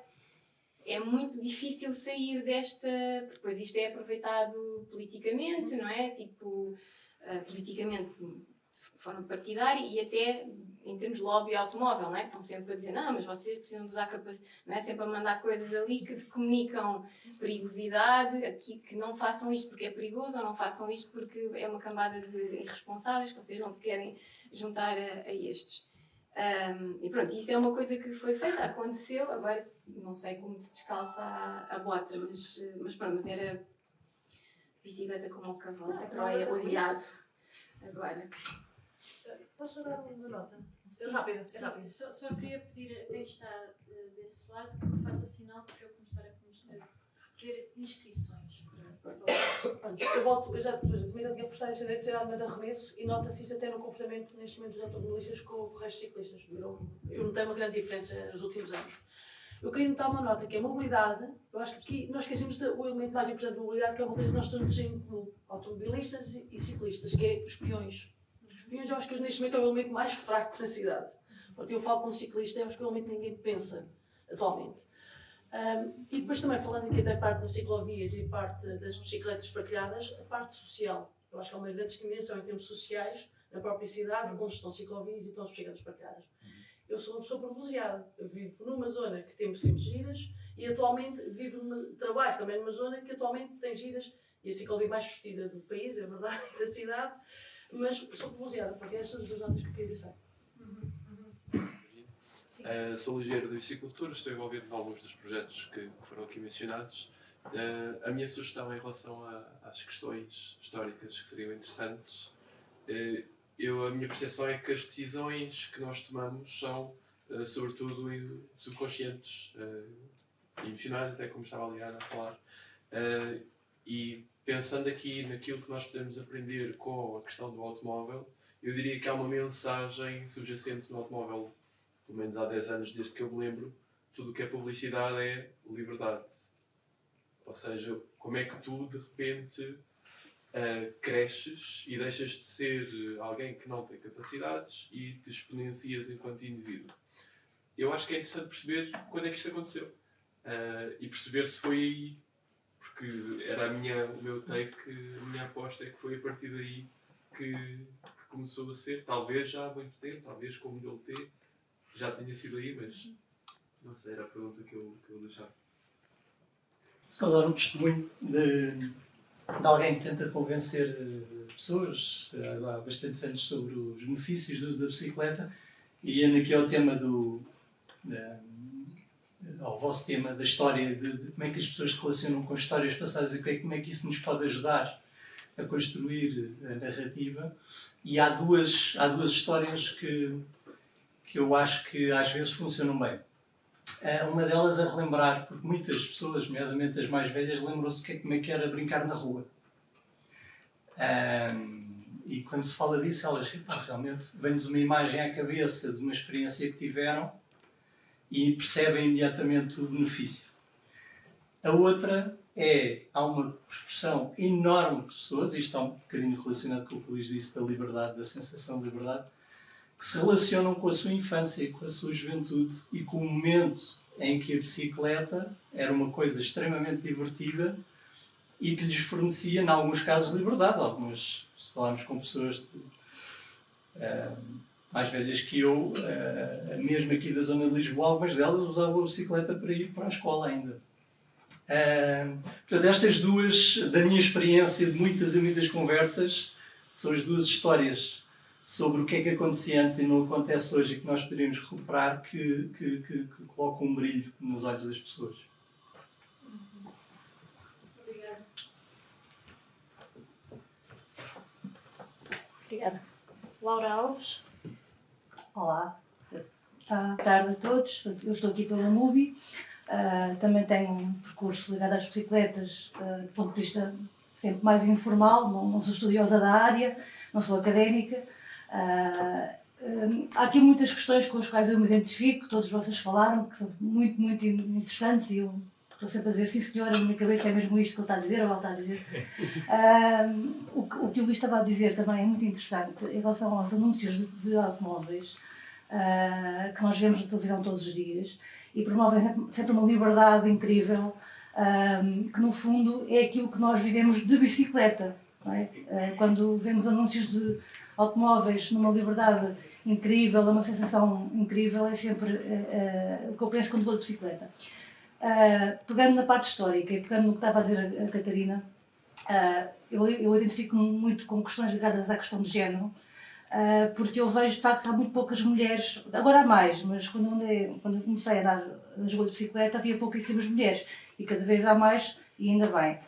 é muito difícil sair desta... Porque depois isto é aproveitado politicamente, não é? Tipo, politicamente de forma partidária e até em termos de lobby automóvel, não é? Estão sempre a dizer, não, mas vocês precisam de usar capacidade, não é? Sempre a mandar coisas ali que comunicam perigosidade, aqui, que não façam isto porque é perigoso, ou não façam isto porque é uma cambada de irresponsáveis, que vocês não se querem juntar a estes. E pronto, isso é uma coisa que foi feita, aconteceu, agora não sei como se descalça a bota, mas pronto, mas era bicicleta como o cavalo de Troia odiado. Agora. Posso dar uma nota? Sim, Rápido. Só queria pedir a quem está desse lado que me faça sinal para eu começar a recolher inscrições para falar. Eu já também já tinha postado esta ideia de ser arma de arremesso e nota-se isso até no comportamento neste momento dos automobilistas com o resto dos ciclistas. Eu notei uma grande diferença nos últimos anos. Eu queria notar uma nota, que é a mobilidade. Eu acho que aqui nós esquecemos do elemento mais importante da mobilidade, que é uma coisa que nós estamos em comum, automobilistas e ciclistas, que é os peões. Os peões, eu acho que neste momento é o elemento mais fraco da cidade. Porque eu falo como ciclista, eu acho que é o elemento que ninguém pensa atualmente. E depois também, falando aqui da parte das ciclovias e parte das bicicletas partilhadas, a parte social. Eu acho que há uma grande discriminação em termos sociais, na própria cidade, onde estão ciclovias e estão as bicicletas partilhadas. Eu sou uma pessoa privilegiada. Eu vivo numa zona que tem sempre giras e atualmente trabalho também numa zona que atualmente tem giras e a ciclovia mais vestida do país, é verdade, da cidade, mas sou privilegiada, porque estas são as duas notas que eu queria deixar. Sou ligeiro da bicicultura, estou envolvido em alguns dos projetos que foram aqui mencionados. A minha sugestão em relação às questões históricas que seriam interessantes, a minha percepção é que as decisões que nós tomamos são, sobretudo, subconscientes, emocionais, até como estava a Liana a falar. E pensando aqui naquilo que nós podemos aprender com a questão do automóvel, eu diria que há uma mensagem subjacente no automóvel, pelo menos há 10 anos, desde que eu me lembro. Tudo o que é publicidade é liberdade. Ou seja, como é que tu, de repente, cresces e deixas de ser alguém que não tem capacidades e te exponencias enquanto indivíduo. Eu acho que é interessante perceber quando é que isto aconteceu. E perceber se foi aí, porque era o meu take, a minha aposta é que foi a partir daí que começou a ser, talvez já há muito tempo, talvez com o modelo T, já tenha sido aí, mas não sei, era a pergunta que eu deixava. Só dar um testemunho de alguém que tenta convencer pessoas há bastantes anos sobre os benefícios do uso da bicicleta, e indo aqui ao tema ao vosso tema da história, de como é que as pessoas se relacionam com histórias passadas e como é que isso nos pode ajudar a construir a narrativa. E há duas histórias que eu acho que às vezes funcionam bem. Uma delas a relembrar, porque muitas pessoas, nomeadamente as mais velhas, lembram-se de como é que era brincar na rua. E quando se fala disso, elas realmente vem-nos uma imagem à cabeça de uma experiência que tiveram e percebem imediatamente o benefício. A outra há uma proporção enorme de pessoas, e isto está um bocadinho relacionado com o que o Luís disse da liberdade, da sensação de liberdade, que se relacionam com a sua infância e com a sua juventude e com o momento em que a bicicleta era uma coisa extremamente divertida e que lhes fornecia, em alguns casos, liberdade. Algumas, se falarmos com pessoas mais velhas que eu, mesmo aqui da zona de Lisboa, algumas delas usavam a bicicleta para ir para a escola ainda. Portanto, estas duas, da minha experiência de muitas e muitas conversas, são as duas histórias sobre o que é que acontecia antes e não acontece hoje e que nós poderíamos recuperar, que colocam um brilho nos olhos das pessoas. Obrigada. Laura Alves. Olá, boa tarde a todos. Eu estou aqui pela MUBI. Também tenho um percurso ligado às bicicletas do ponto de vista sempre mais informal, não sou estudiosa da área, não sou académica. Há aqui muitas questões com as quais eu me identifico, todos vocês falaram, que são muito, muito interessantes e eu estou sempre a dizer, sim senhora, na minha cabeça é mesmo isto que ele está a dizer, ou ela está a dizer. O que o Luís estava a dizer também é muito interessante em relação aos anúncios de automóveis, que nós vemos na televisão todos os dias e promovem sempre uma liberdade incrível, que no fundo é aquilo que nós vivemos de bicicleta. Não é? Quando vemos anúncios de automóveis numa liberdade incrível, uma sensação incrível, é sempre o que eu penso quando vou de bicicleta. Pegando na parte histórica e pegando no que estava a dizer a Catarina, eu identifico-me muito com questões ligadas à questão de género, porque eu vejo de facto que há muito poucas mulheres, agora há mais, mas quando eu comecei a dar as ruas de bicicleta havia pouquíssimas mulheres e cada vez há mais e ainda bem.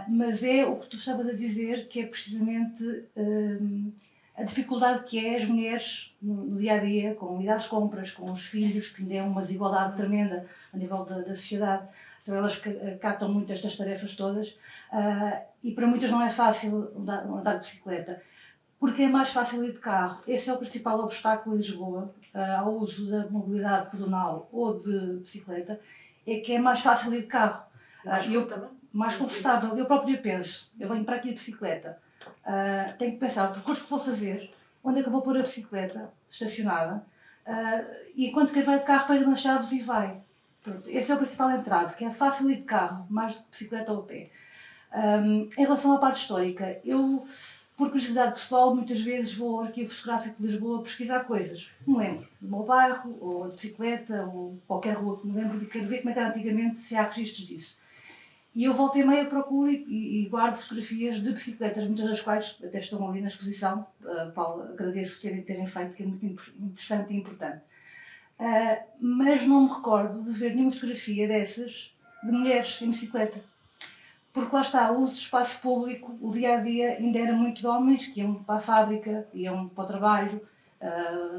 Mas é o que tu estavas a dizer, que é precisamente a dificuldade que é as mulheres no dia-a-dia, com ir às compras, com os filhos, que ainda é uma desigualdade tremenda a nível da sociedade. São elas que acatam muito estas tarefas todas e para muitas não é fácil andar de bicicleta, porque é mais fácil ir de carro. Esse é o principal obstáculo em Lisboa ao uso da mobilidade pedonal ou de bicicleta, é que é mais fácil ir de carro. Mais confortável. Eu próprio penso, eu venho para aqui de bicicleta, tenho que pensar o percurso que vou fazer, onde é que eu vou pôr a bicicleta estacionada e quanto que vai de carro para ir nas Chaves e vai. Pronto, esse é o principal entrave, que é fácil ir de carro, mais de bicicleta ou a pé. Em relação à parte histórica, eu, por curiosidade pessoal, muitas vezes vou ao Arquivo Fotográfico de Lisboa pesquisar coisas. Me lembro do meu bairro, ou de bicicleta, ou qualquer rua que me lembro, e quero ver como é que era antigamente, se há registros disso. E eu voltei meio a procuro e guardo fotografias de bicicletas, muitas das quais até estão ali na exposição. Paulo, agradeço terem feito, que é muito interessante e importante. Mas não me recordo de ver nenhuma fotografia dessas de mulheres em bicicleta. Porque lá está, o uso do espaço público, o dia-a-dia ainda era muito de homens que iam para a fábrica, iam para o trabalho,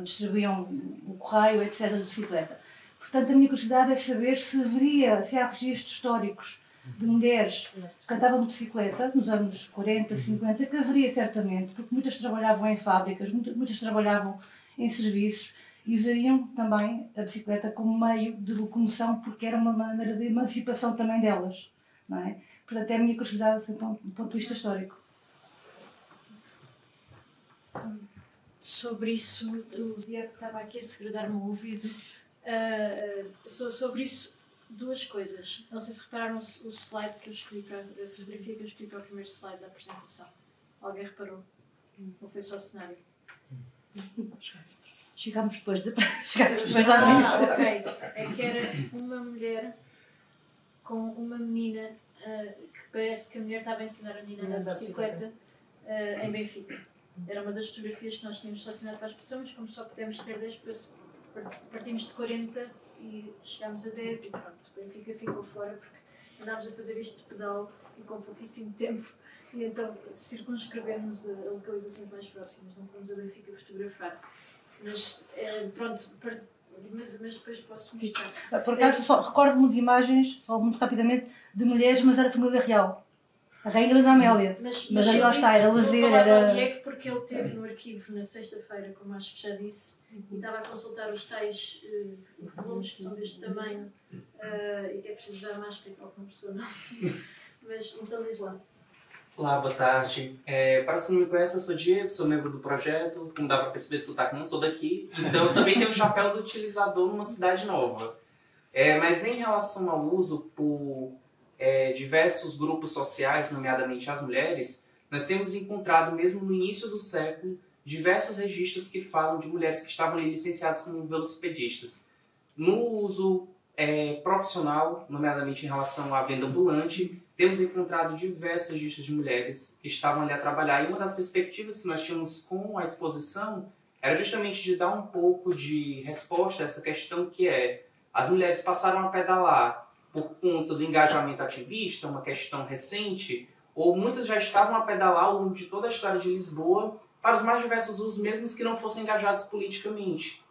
distribuíam o correio, etc., de bicicleta. Portanto, a minha curiosidade é saber se há registros históricos de mulheres que andavam de bicicleta nos anos 40, 50, que haveria certamente, porque muitas trabalhavam em fábricas, muitas trabalhavam em serviços e usariam também a bicicleta como meio de locomoção, porque era uma maneira de emancipação também delas, não é? Portanto, é a minha curiosidade do ponto de vista histórico. Sobre isso, o Diego estava aqui a segredar-me o ouvido. Sobre isso, duas coisas. Não sei se repararam o slide que eu escolhi a fotografia que eu escolhi para o primeiro slide da apresentação. Alguém reparou? Ou foi só cenário? Chegámos depois à noite. Ok. É que era uma mulher com uma menina que parece que a mulher estava a ensinar a menina a andar de bicicleta em Benfica. Era uma das fotografias que nós tínhamos selecionado para a exposição, mas como só pudemos ter 10, partimos de 40 e chegámos a 10 e pronto, Benfica ficou fora porque andámos a fazer isto de pedal e com pouquíssimo tempo e então circunscrevemos a localizações mais próximas, não fomos a Benfica fotografar. Mas pronto, mas depois posso mostrar. Por acaso, só recordo-me de imagens, só muito rapidamente, de mulheres, mas era a família real. A Rainha da Amélia. Mas aí lá está, era lazer, era... O Diego, porque ele esteve no arquivo na sexta-feira, como acho que já disse, e estava a consultar os tais volumes que são deste tamanho e que é preciso usar máscara para alguma pessoa não. Mas então diz lá. Olá, boa tarde. Para os que não me conhecem, eu sou Diego, sou membro do projeto. Como dá para perceber do sotaque, não sou daqui. Então eu também tenho o chapéu do utilizador numa cidade nova. Mas em relação ao uso por diversos grupos sociais, nomeadamente as mulheres, nós temos encontrado, mesmo no início do século, diversos registros que falam de mulheres que estavam ali licenciadas como velocipedistas. No uso profissional, nomeadamente em relação à venda ambulante, temos encontrado diversos registros de mulheres que estavam ali a trabalhar. E uma das perspectivas que nós tínhamos com a exposição era justamente de dar um pouco de resposta a essa questão que as mulheres passaram a pedalar por conta do engajamento ativista, uma questão recente, ou muitas já estavam a pedalar ao longo de toda a história de Lisboa, para os mais diversos usos, mesmo os que não fossem engajados politicamente.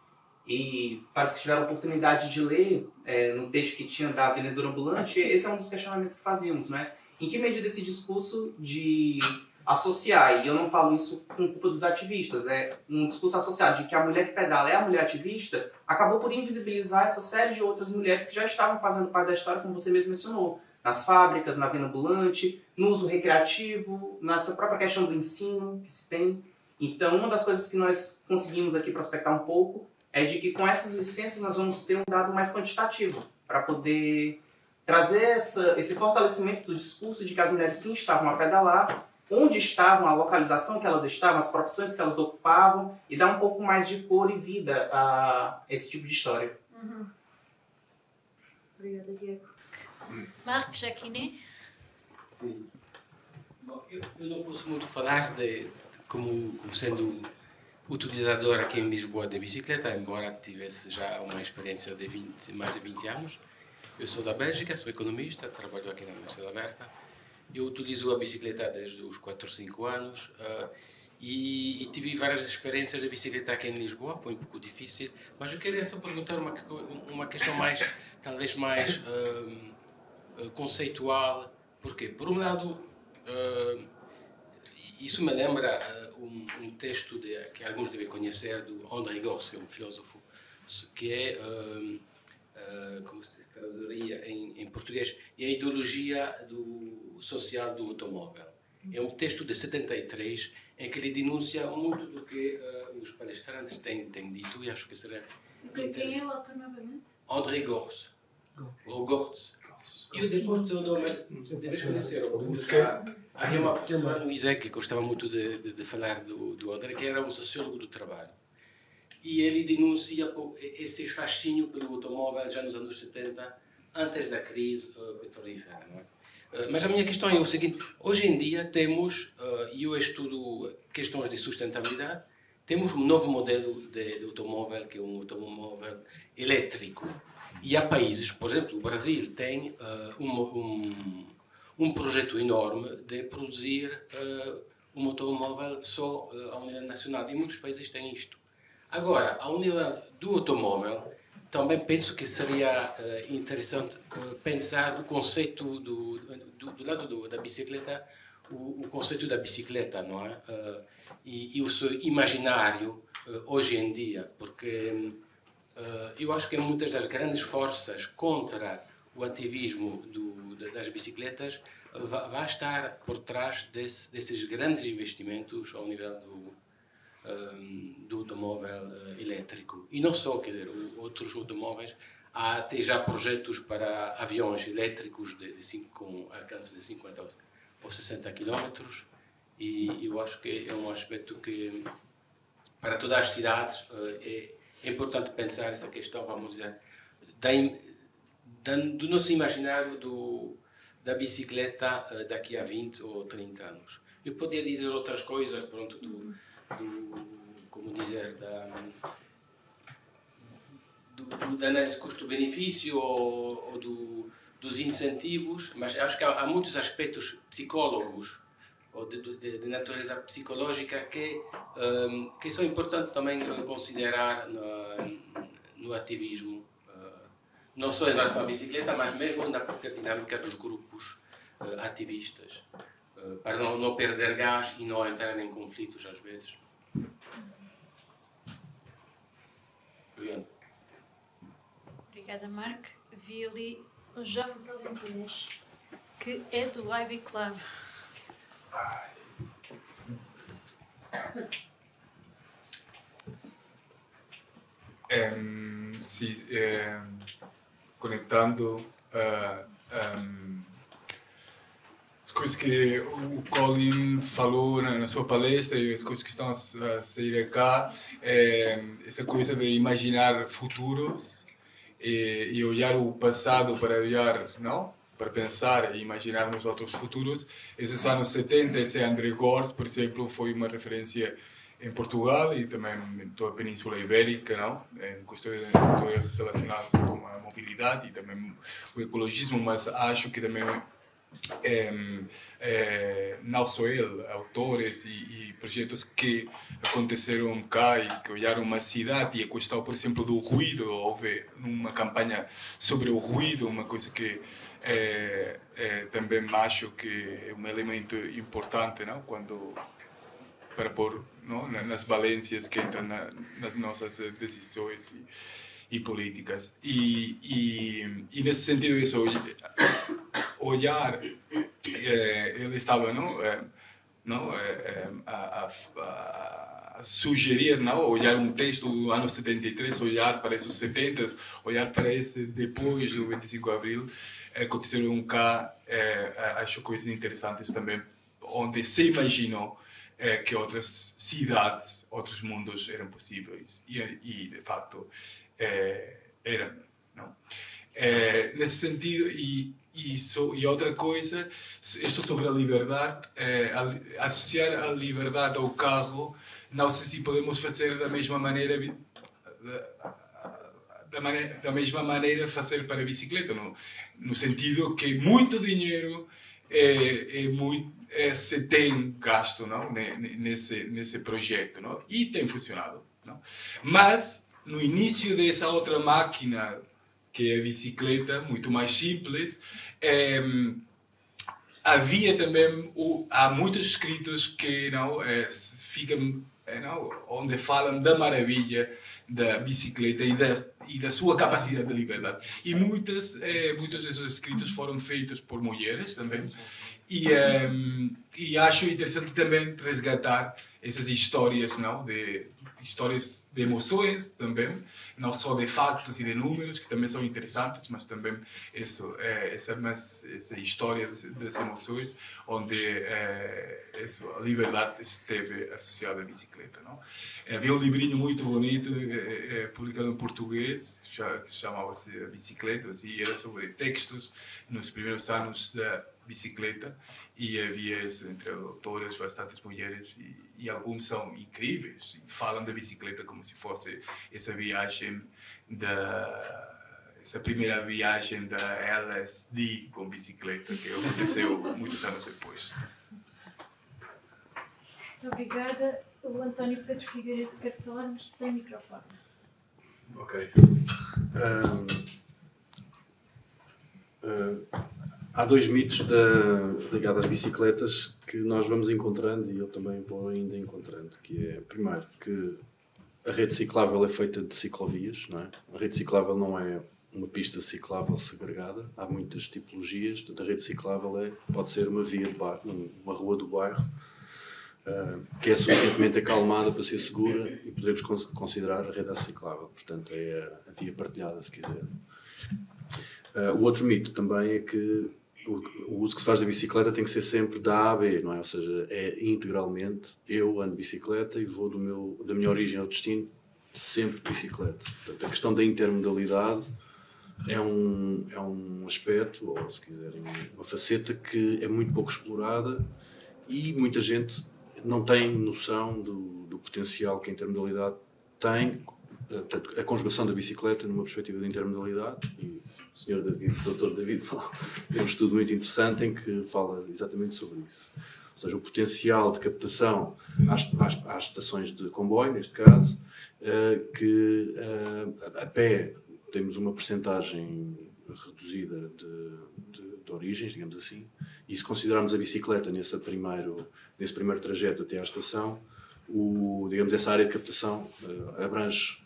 E para os que tiveram a oportunidade de ler, no texto que tinha da Vendedora Ambulante, esse é um dos questionamentos que fazíamos, né? Em que medida esse discurso de associar, e eu não falo isso com culpa dos ativistas, é um discurso associado de que a mulher que pedala é a mulher ativista, acabou por invisibilizar essa série de outras mulheres que já estavam fazendo parte da história, como você mesmo mencionou, nas fábricas, na venda ambulante, no uso recreativo, nessa própria questão do ensino que se tem. Então, uma das coisas que nós conseguimos aqui prospectar um pouco é de que com essas licenças nós vamos ter um dado mais quantitativo para poder trazer esse fortalecimento do discurso de que as mulheres sim estavam a pedalar, onde estavam, a localização que elas estavam, as profissões que elas ocupavam, e dar um pouco mais de cor e vida a esse tipo de história. Obrigada, Diego. Marc Jacquinet? Sim. Bom, eu não posso muito falar como sendo utilizador aqui em Lisboa de bicicleta, embora tivesse já uma experiência de mais de 20 anos. Eu sou da Bélgica, sou economista, trabalho aqui na Universidade Aberta. Eu utilizo a bicicleta desde os 4 ou 5 anos e tive várias experiências de bicicleta aqui em Lisboa, foi um pouco difícil, mas eu queria só perguntar uma questão talvez mais conceitual. Porquê? Por um lado, isso me lembra um texto que alguns devem conhecer, do André Gorz, que é um filósofo, que é, como se traduziria em português, é a ideologia social do automóvel. É um texto de 73 em que ele denuncia muito do que os palestrantes têm dito, e acho que será interessante. Quem é o autor novamente? André Gorz. Ou Gortz. Eu depois deves conhecer. Havia uma professora no ISEC que gostava muito de falar do André, que era um sociólogo do trabalho. E ele denuncia esse fascínio pelo automóvel já nos anos 70, antes da crise petrolífera. Não é? Mas a minha questão é o seguinte: hoje em dia temos, e eu estudo questões de sustentabilidade, temos um novo modelo de automóvel, que é um automóvel elétrico. E há países, por exemplo, o Brasil tem um projeto enorme de produzir um automóvel só ao nível nacional. E muitos países têm isto. Agora, ao nível do automóvel, também penso que seria interessante pensar o conceito do lado da bicicleta, o conceito da bicicleta, não é? E o seu imaginário hoje em dia, porque eu acho que muitas das grandes forças contra o ativismo das bicicletas vai estar por trás desses grandes investimentos ao nível do automóvel elétrico. E não só, quer dizer, outros automóveis, há até já projetos para aviões elétricos com alcance de 50 ou 60 km, e eu acho que é um aspecto que, para todas as cidades, é importante pensar essa questão, vamos dizer, do nosso imaginário da bicicleta daqui a 20 ou 30 anos. Eu podia dizer outras coisas, pronto, como dizer, da análise custo-benefício ou dos incentivos, mas acho que há muitos aspectos psicólogos ou de natureza psicológica que são importantes também considerar no ativismo, não só em relação à bicicleta, mas mesmo na própria dinâmica dos grupos ativistas, para não perder gás e não entrar em conflitos às vezes. Obrigado. Obrigada, Marc. Vi ali o João Valentinhas, que é do IB Club. Sì, conectando as coisas que o Colin falou na sua palestra e as coisas que estão a sair cá, essa coisa de imaginar futuros e olhar o passado para olhar, não? Para pensar e imaginarmos outros futuros. Esses anos 70, esse André Gorz, por exemplo, foi uma referência em Portugal e também em toda a Península Ibérica, não? Em questões relacionadas com a mobilidade e também o ecologismo, mas acho que também não só ele, autores e projetos que aconteceram cá e que olharam uma cidade, e a questão, por exemplo, do ruído. Houve uma campanha sobre o ruído, uma coisa que também acho que é um elemento importante, não? Para pôr, não? Nas valências que entram nas nossas decisões e políticas. E nesse sentido, isso, olhar, ele estava a sugerir, não? Olhar um texto do ano 73, olhar para esses 70, olhar para esse depois do 25 de Abril, aconteceram cá, acho coisas interessantes também, onde se imaginou que outras cidades, outros mundos eram possíveis e de facto eram, não? Nesse sentido, e outra coisa, isto sobre a liberdade, associar a liberdade ao carro, não sei se podemos fazer da mesma maneira fazer para a bicicleta, no sentido que muito dinheiro se tem gasto, não? nesse projeto, não? E tem funcionado, não? Mas no início dessa outra máquina, que é a bicicleta, muito mais simples, havia também há muitos escritos que não ficam onde falam da maravilha da bicicleta e da sua capacidade de liberdade. E muitos desses escritos foram feitos por mulheres também. E acho interessante também resgatar essas histórias, não? Histórias de emoções também, não só de factos e de números, que também são interessantes, mas também essa história das emoções, onde a liberdade esteve associada à bicicleta. Não? Havia um livrinho muito bonito, publicado em português, que chamava-se Bicicleta, e era sobre textos nos primeiros anos da bicicleta, e havia entre autoras bastantes mulheres, e alguns são incríveis, e falam da bicicleta como se fosse essa viagem essa primeira viagem da LSD com bicicleta, que aconteceu muitos anos depois. Muito obrigada. O António Pedro Figueiredo quer falar, mas tem microfone. Ok. Há dois mitos ligados às bicicletas que nós vamos encontrando, e eu também vou ainda encontrando, que é, primeiro, que a rede ciclável é feita de ciclovias, não é? A rede ciclável não é uma pista ciclável segregada, há muitas tipologias. Portanto, a rede ciclável pode ser uma via de bairro, uma rua do bairro, que é suficientemente acalmada para ser segura e podemos considerar a rede ciclável. Portanto, é a via partilhada, se quiser. O outro mito também é que o uso que se faz da bicicleta tem que ser sempre da A a B, não é? Ou seja, é integralmente, eu ando de bicicleta e vou da minha origem ao destino sempre de bicicleta. Portanto, a questão da intermodalidade é um aspecto, ou se quiserem, uma faceta que é muito pouco explorada, e muita gente não tem noção do potencial que a intermodalidade tem. Portanto, a conjugação da bicicleta numa perspectiva de intermodalidade, e o Sr. David, o Dr. David, tem um estudo muito interessante em que fala exatamente sobre isso. Ou seja, o potencial de captação às estações de comboio, neste caso, que a pé temos uma percentagem reduzida de origens, digamos assim, e se considerarmos a bicicleta nesse primeiro trajeto até à estação, digamos, essa área de captação abrange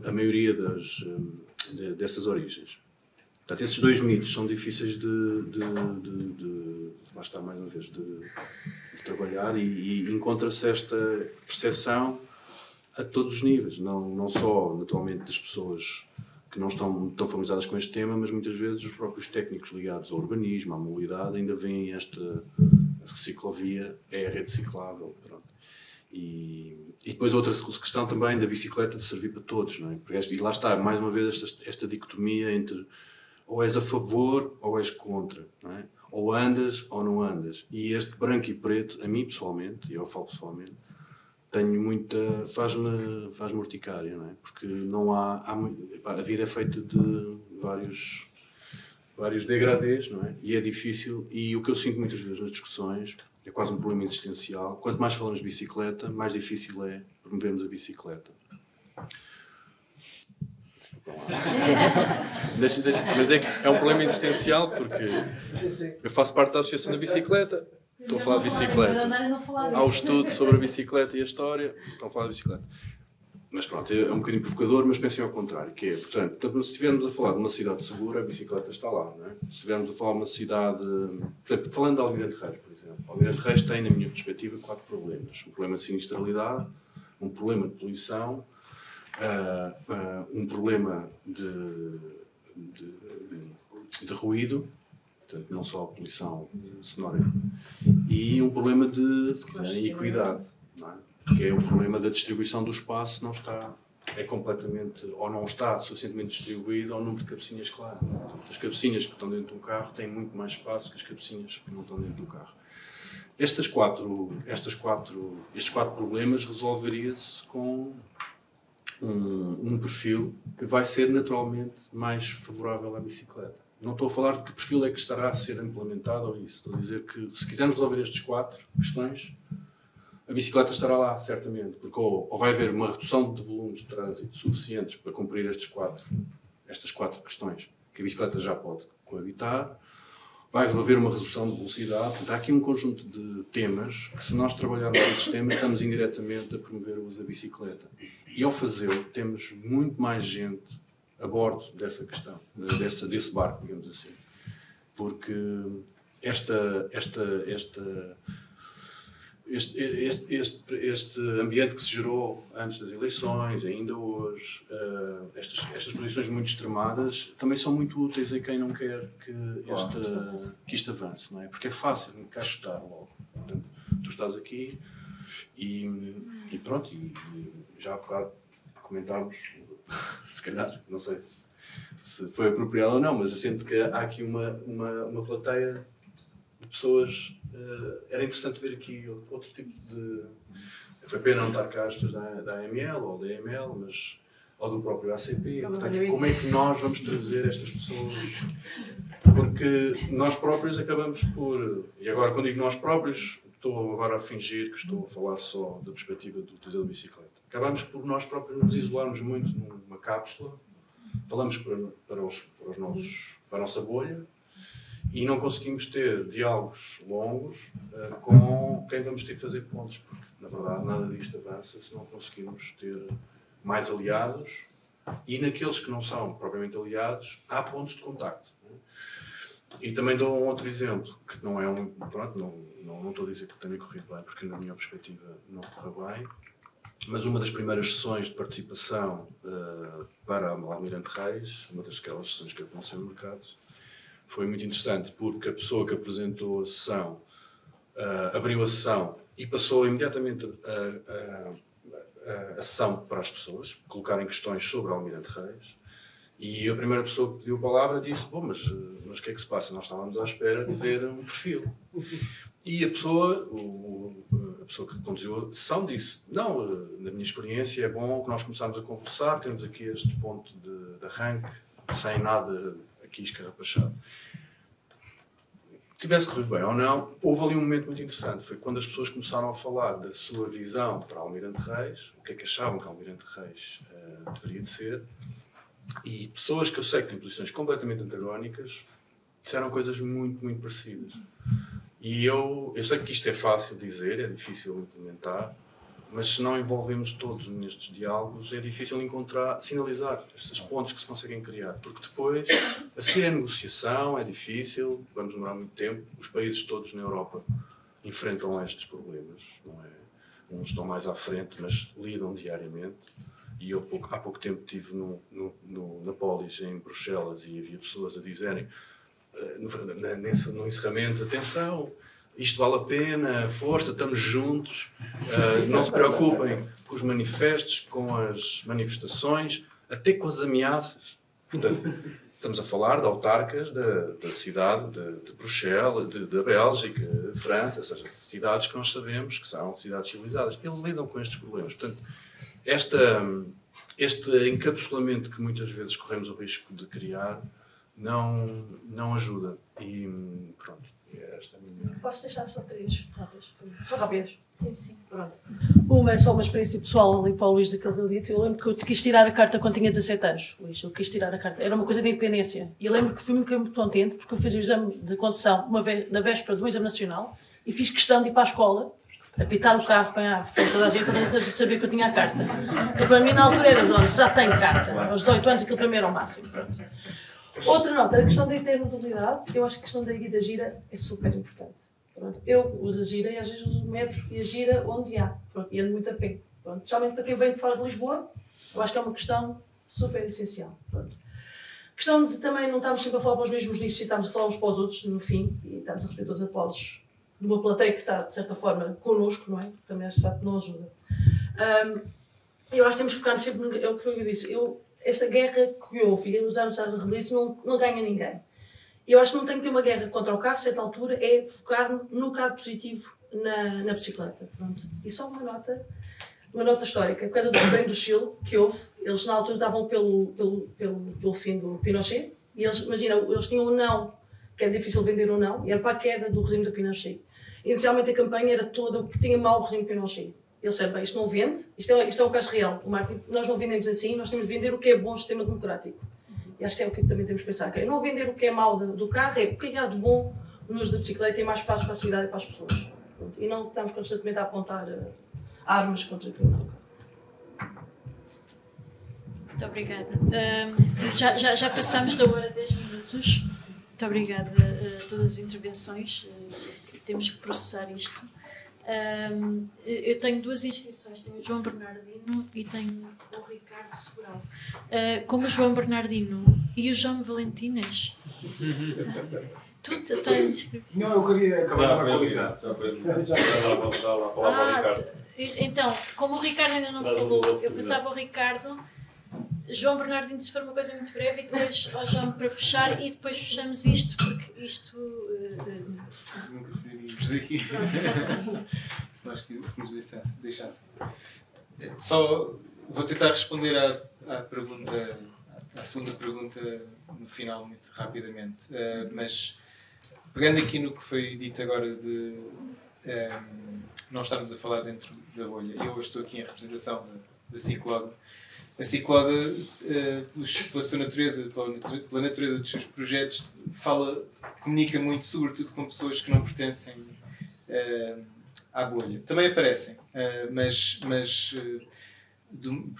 a maioria dessas origens. Portanto, esses dois mitos são difíceis lá está, mais uma vez, de trabalhar, e encontra-se esta percepção a todos os níveis, não só, naturalmente, das pessoas que não estão tão familiarizadas com este tema, mas muitas vezes os próprios técnicos ligados ao urbanismo, à mobilidade, ainda veem esta ciclovia, é a rede ciclável. Pronto. E depois outra questão também da bicicleta de servir para todos, não é? Porque e lá está, mais uma vez, esta dicotomia entre ou és a favor ou és contra, não é? Ou andas ou não andas. E este branco e preto, a mim pessoalmente, e eu falo pessoalmente, tenho muita... faz-me urticária, não é? Porque não há a vida é feita de vários vários degradês, não é? E é difícil, e o que eu sinto muitas vezes nas discussões é quase um problema existencial. Quanto mais falamos de bicicleta, mais difícil é promovermos a bicicleta. Mas é um problema existencial porque eu faço parte da Associação da Bicicleta, estou a falar de bicicleta. Há um estudo sobre a bicicleta e a história, estão a falar de bicicleta. Mas pronto, é um bocadinho provocador, mas pensem ao contrário, que é, portanto, se estivermos a falar de uma cidade segura, a bicicleta está lá, não é? Se estivermos a falar de uma cidade... Por exemplo, falando de Almirante Reis, por exemplo. Almirante Reis tem, na minha perspectiva, 4 problemas. Um problema de sinistralidade, um problema de poluição, um problema de ruído, portanto, não só a poluição sonora, e um problema de, se quiserem, equidade, não é? Que é o problema da distribuição do espaço, não está, é completamente, ou não está suficientemente distribuído ao número de cabecinhas, claro. Portanto, as cabecinhas que estão dentro de um carro têm muito mais espaço que as cabecinhas que não estão dentro do carro. Estes quatro problemas resolveria-se com um perfil que vai ser naturalmente mais favorável à bicicleta. Não estou a falar de que perfil é que estará a ser implementado ou isso. Estou a dizer que se quisermos resolver estes 4 questões, a bicicleta estará lá, certamente, porque ou vai haver uma redução de volumes de trânsito suficientes para cumprir estas 4 questões que a bicicleta já pode coabitar, vai haver uma redução de velocidade. Portanto, há aqui um conjunto de temas que, se nós trabalharmos esses temas, estamos indiretamente a promover o uso da bicicleta. E ao fazê-lo, temos muito mais gente a bordo dessa questão, desse barco, digamos assim. Porque este ambiente que se gerou antes das eleições, ainda hoje, estas posições muito extremadas, também são muito úteis a quem não quer que isto avance, não é? Porque é fácil encaixotar logo. Portanto, tu estás aqui e pronto, e já há bocado comentámos, se calhar, não sei se foi apropriado ou não, mas eu sinto que há aqui uma plateia de pessoas. Era interessante ver aqui outro tipo de... Foi pena não estar cá as pessoas da AML ou da EML, mas, ou do próprio ACP. Portanto, como é que nós vamos trazer estas pessoas? Porque nós próprios acabamos por... E agora, quando digo nós próprios, estou agora a fingir que estou a falar só da perspectiva do utilizador de bicicleta. Acabamos por nós próprios nos isolarmos muito numa cápsula, falamos para a nossa bolha, e não conseguimos ter diálogos longos com quem vamos ter que fazer pontos, porque, na verdade, nada disto avança se não conseguimos ter mais aliados, e naqueles que não são propriamente aliados, há pontos de contacto. E também dou um outro exemplo, que não é pronto, não estou a dizer que tenha corrido bem, porque, na minha perspectiva, não correu bem, mas uma das primeiras sessões de participação para o Almirante Reis, uma daquelas sessões que aconteceu no mercado, foi muito interessante, porque a pessoa que apresentou a sessão abriu a sessão e passou imediatamente a sessão para as pessoas, colocarem questões sobre o Almirante Reis, e a primeira pessoa que pediu a palavra disse: bom, mas o que é que se passa? Nós estávamos à espera de ver um perfil. E a pessoa que conduziu a sessão disse: não, na minha experiência é bom que nós começarmos a conversar, temos aqui este ponto de arranque, sem nada aqui escarrapachado. Tivesse corrido bem ou não, houve ali um momento muito interessante. Foi quando as pessoas começaram a falar da sua visão para Almirante Reis, o que é que achavam que Almirante Reis deveria de ser, e pessoas que eu sei que têm posições completamente antagónicas disseram coisas muito, muito parecidas. E eu sei que isto é fácil dizer, é difícil implementar, mas se não envolvemos todos nestes diálogos, é difícil sinalizar estes pontos que se conseguem criar. Porque depois, a seguir a negociação, é difícil, vamos demorar muito tempo. Os países todos na Europa enfrentam estes problemas. Não é? Uns estão mais à frente, mas lidam diariamente. E eu há pouco tempo estive na Polis, em Bruxelas, e havia pessoas a dizerem, no encerramento: atenção, isto vale a pena, força, estamos juntos, não se preocupem com os manifestos, com as manifestações, até com as ameaças. Portanto, estamos a falar de autarcas da cidade de Bruxelas, da Bélgica, de França, ou seja, cidades que nós sabemos que são cidades civilizadas. Eles lidam com estes problemas. Portanto, este encapsulamento que muitas vezes corremos o risco de criar não ajuda. E pronto, esta é a minha... Posso deixar só 3 notas? Só rápidas. Sim. Pronto. Uma é só uma experiência pessoal ali para o Luís daquele dia. Eu lembro que eu quis tirar a carta quando tinha 17 anos. Luís, eu quis tirar a carta. Era uma coisa de independência. E eu lembro que fui muito contente porque eu fiz o exame de condução na véspera do exame nacional e fiz questão de ir para a escola, apitar o carro para toda a gente para saber que eu tinha a carta. Porque para mim na altura era, já tenho carta. Aos 18 anos aquilo para mim era o máximo. Pronto. Outra nota, a questão da intermodalidade. Eu acho que a questão da ida gira é super importante. Pronto. Eu uso a gira e às vezes uso o metro e a gira onde há. Pronto, e ando muito a pé. Pronto. Especialmente para quem vem de fora de Lisboa, eu acho que é uma questão super essencial. Pronto. Questão de também não estarmos sempre a falar para os mesmos nichos e estamos a falar uns para os outros no fim e estamos a receber todos os aplausos de uma plateia que está, de certa forma, connosco, não é? Também acho que de facto não ajuda. Eu acho que temos que focar sempre, é o que foi que eu disse, esta guerra que houve, e usar o rebeliço, não ganha ninguém. Eu acho que não tem que ter uma guerra contra o carro, a certa altura, é focar no carro positivo na bicicleta. Pronto. E só uma nota histórica, por causa do referendo do Chile que houve, eles na altura estavam pelo fim do Pinochet, e eles, imagina, eles tinham um não, que era difícil vender um não, e era para a queda do regime do Pinochet. Inicialmente a campanha era toda o que tinha mau o regime do Pinochet. Eles disseram, bem, isto não vende, isto é um caso real, o marketing, nós não vendemos assim, nós temos de vender o que é bom no sistema democrático. E acho que é o que também temos de pensar, okay? Não vender o que é mau do carro, é o que há de bom no uso da bicicleta e tem mais espaço para a cidade e para as pessoas. Pronto. E não estamos constantemente a apontar armas contra quem usa o carro. Muito obrigada. Já passamos da hora 10 minutos. Muito obrigada a todas as intervenções. Temos que processar isto. Eu tenho 2 inscrições, tenho o João Bernardino e tenho o Ricardo Segural. Como o João Bernardino e o João Valentinas. Tu estás inscrito? Não, eu queria acabar com a qualidade. Já lá a palavra ao Ricardo. Então, como o Ricardo ainda não falou, eu passava ao Ricardo, João Bernardino, se for uma coisa muito breve, e depois ao João para fechar, e depois fechamos isto, porque isto... Nunca seríamos aqui. Se nos deixasse. Só vou tentar responder à pergunta, à segunda pergunta no final, muito rapidamente. Mas pegando aqui no que foi dito agora de não estarmos a falar dentro da bolha, eu hoje estou aqui em representação da Cicloda. A Cicloda, pela sua natureza, pela natureza dos seus projetos, comunica muito, sobretudo com pessoas que não pertencem à bolha. Também aparecem, mas por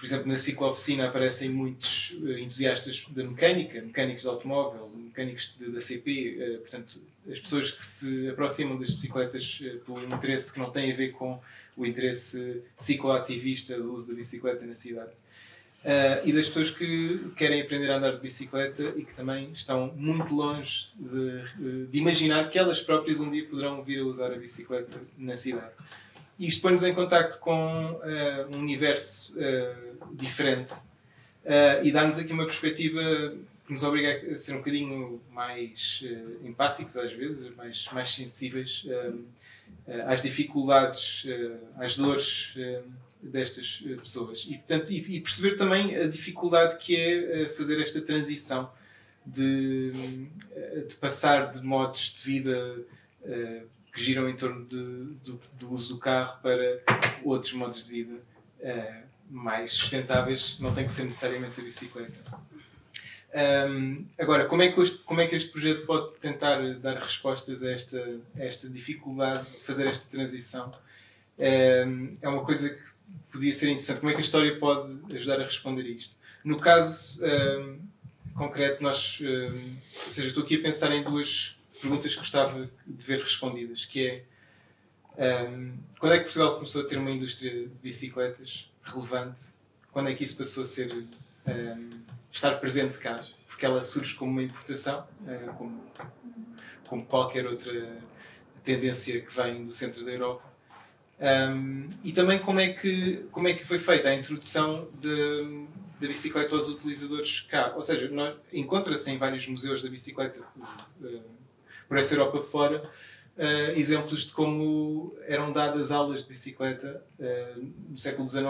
exemplo, na ciclo-oficina aparecem muitos entusiastas da mecânica, mecânicos de automóvel, mecânicos da CP, portanto, as pessoas que se aproximam das bicicletas por um interesse que não tem a ver com o interesse cicloativista do uso da bicicleta na cidade. E das pessoas que querem aprender a andar de bicicleta e que também estão muito longe de imaginar que elas próprias um dia poderão vir a usar a bicicleta na cidade. E isto põe-nos em contacto com um universo diferente e dá-nos aqui uma perspectiva que nos obriga a ser um bocadinho mais empáticos às vezes, mais sensíveis às dificuldades, às dores destas pessoas e, portanto, e perceber também a dificuldade que é fazer esta transição de passar de modos de vida que giram em torno do uso do carro para outros modos de vida mais sustentáveis, não tem que ser necessariamente a bicicleta. Agora, como é que este projeto pode tentar dar respostas a esta dificuldade de fazer esta transição? É uma coisa que podia ser interessante. Como é que a história pode ajudar a responder a isto? No caso concreto, ou seja, estou aqui a pensar em 2 perguntas que gostava de ver respondidas, que é quando é que Portugal começou a ter uma indústria de bicicletas relevante? Quando é que isso passou a ser estar presente cá? Porque ela surge como uma importação, como qualquer outra tendência que vem do centro da Europa. E também como é que foi feita a introdução da bicicleta aos utilizadores cá? Ou seja, encontra-se em vários museus da bicicleta por essa Europa fora exemplos de como eram dadas aulas de bicicleta no século XIX,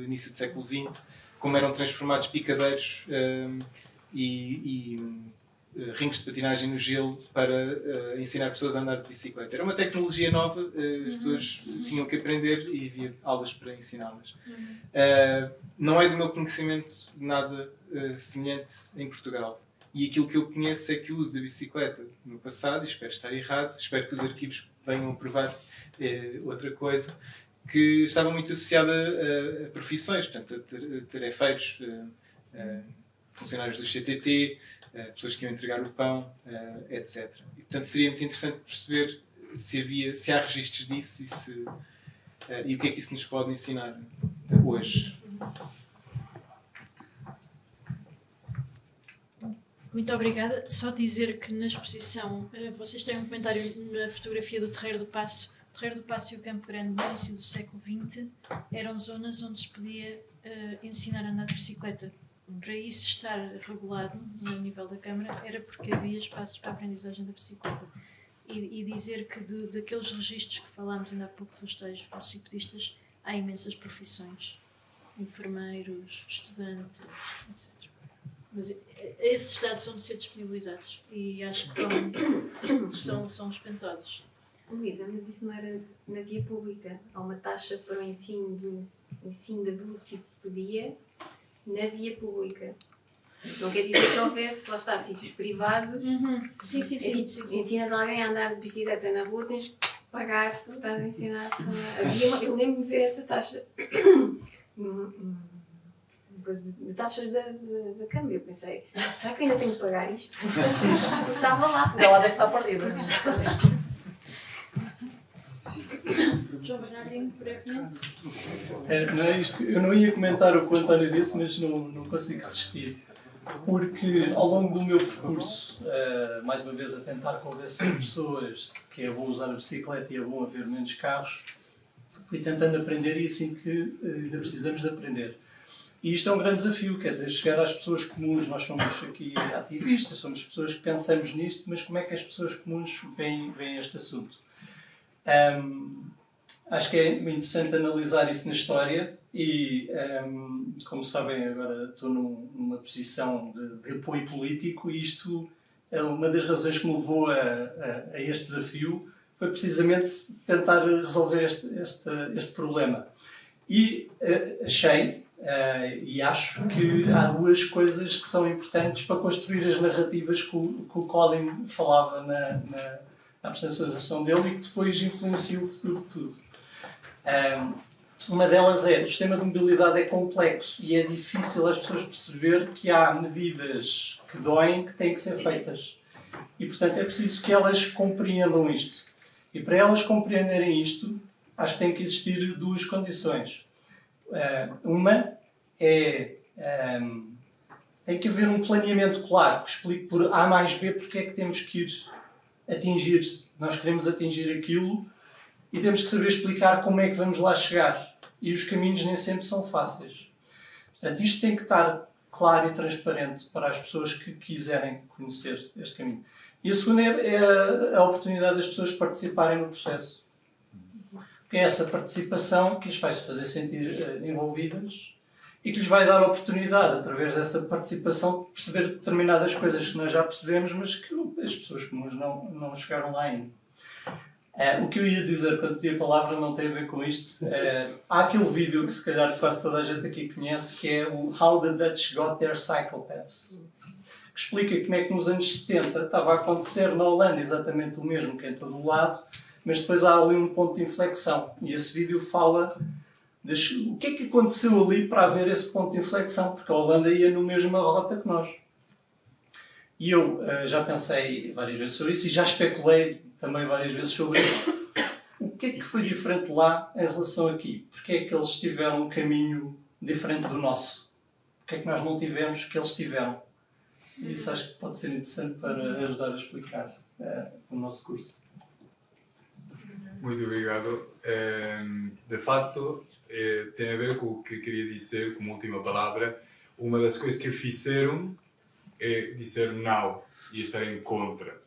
início do século XX, como eram transformados picadeiros e rinques de patinagem no gelo para ensinar pessoas a andar de bicicleta. Era uma tecnologia nova, as pessoas tinham que aprender e havia aulas para ensiná-las. Não é do meu conhecimento nada semelhante em Portugal. E aquilo que eu conheço é que o uso da bicicleta no passado, e espero estar errado, espero que os arquivos venham a provar outra coisa, que estava muito associada a profissões, portanto, a tarefeiros, funcionários do CTT, pessoas que iam entregar o pão, etc. E, portanto, seria muito interessante perceber se há registros disso e o que é que isso nos pode ensinar hoje. Muito obrigada. Só dizer que na exposição vocês têm um comentário na fotografia do Terreiro do Paço. O Terreiro do Paço e o Campo Grande, no início do século XX, eram zonas onde se podia ensinar a andar de bicicleta. Para isso estar regulado no nível da Câmara era porque havia espaços para a aprendizagem da bicicleta. E dizer que daqueles registros que falámos ainda há pouco dos tais velocipedistas, há imensas profissões. Enfermeiros, estudantes, etc. Mas esses dados vão ser disponibilizados e acho que são espantosos. Luísa, mas isso não era na via pública. Há uma taxa para o ensino da velocipedia na via pública. Isso não quer dizer que houvesse, lá está, sítios privados. Sim. Ensinas alguém a andar de bicicleta na rua, tens que pagar por estar a ensinar a pessoa. Eu lembro-me de ver essa taxa. De taxas da Câmara. Eu pensei, será que eu ainda tenho que pagar isto? Estava lá. Ela deve estar perdida. João Bernardino, brevemente. Eu não ia comentar o que o António disse, mas não consigo resistir. Porque ao longo do meu percurso, mais uma vez a tentar convencer pessoas de que é bom usar a bicicleta e é bom haver menos carros, fui tentando aprender e assim que ainda precisamos de aprender. E isto é um grande desafio, quer dizer, chegar às pessoas comuns. Nós somos aqui ativistas, somos pessoas que pensamos nisto, mas como é que as pessoas comuns veem este assunto? Acho que é interessante analisar isso na história e, como sabem, agora estou numa posição de apoio político e isto é uma das razões que me levou a este desafio, foi precisamente tentar resolver este problema. E achei e acho que há duas coisas que são importantes para construir as narrativas que o Colin falava na apresentação dele e que depois influenciam o futuro de tudo. Uma delas é que o sistema de mobilidade é complexo e é difícil as pessoas perceber que há medidas que doem que têm que ser feitas. E, portanto, é preciso que elas compreendam isto. E para elas compreenderem isto, acho que tem que existir duas condições. Uma é tem que haver um planeamento claro que explique por A mais B porque é que temos que ir atingir. Nós queremos atingir aquilo e temos que saber explicar como é que vamos lá chegar. E os caminhos nem sempre são fáceis. Portanto, isto tem que estar claro e transparente para as pessoas que quiserem conhecer este caminho. E a segunda é a oportunidade das pessoas participarem no processo. Porque é essa participação que lhes faz fazer sentir envolvidas e que lhes vai dar a oportunidade, através dessa participação, de perceber determinadas coisas que nós já percebemos, mas que as pessoas comuns não chegaram lá ainda. O que eu ia dizer quando pedi a palavra não tem a ver com isto. Há aquele vídeo que se calhar quase toda a gente aqui conhece, que é o How the Dutch Got Their Cycle Paths, que explica como é que nos anos 70 estava a acontecer na Holanda exatamente o mesmo que em todo o lado, mas depois há ali um ponto de inflexão. E esse vídeo fala o que é que aconteceu ali para haver esse ponto de inflexão, porque a Holanda ia na mesma rota que nós. E eu já pensei várias vezes sobre isso e já especulei também várias vezes sobre isso. O que é que foi diferente lá em relação aqui? Porque é que eles tiveram um caminho diferente do nosso? Porque é que nós não tivemos que eles tiveram? E isso acho que pode ser interessante para ajudar a explicar o nosso curso. Muito obrigado. De facto, tem a ver com o que queria dizer como última palavra. Uma das coisas que fizeram é dizer não e estar em contra.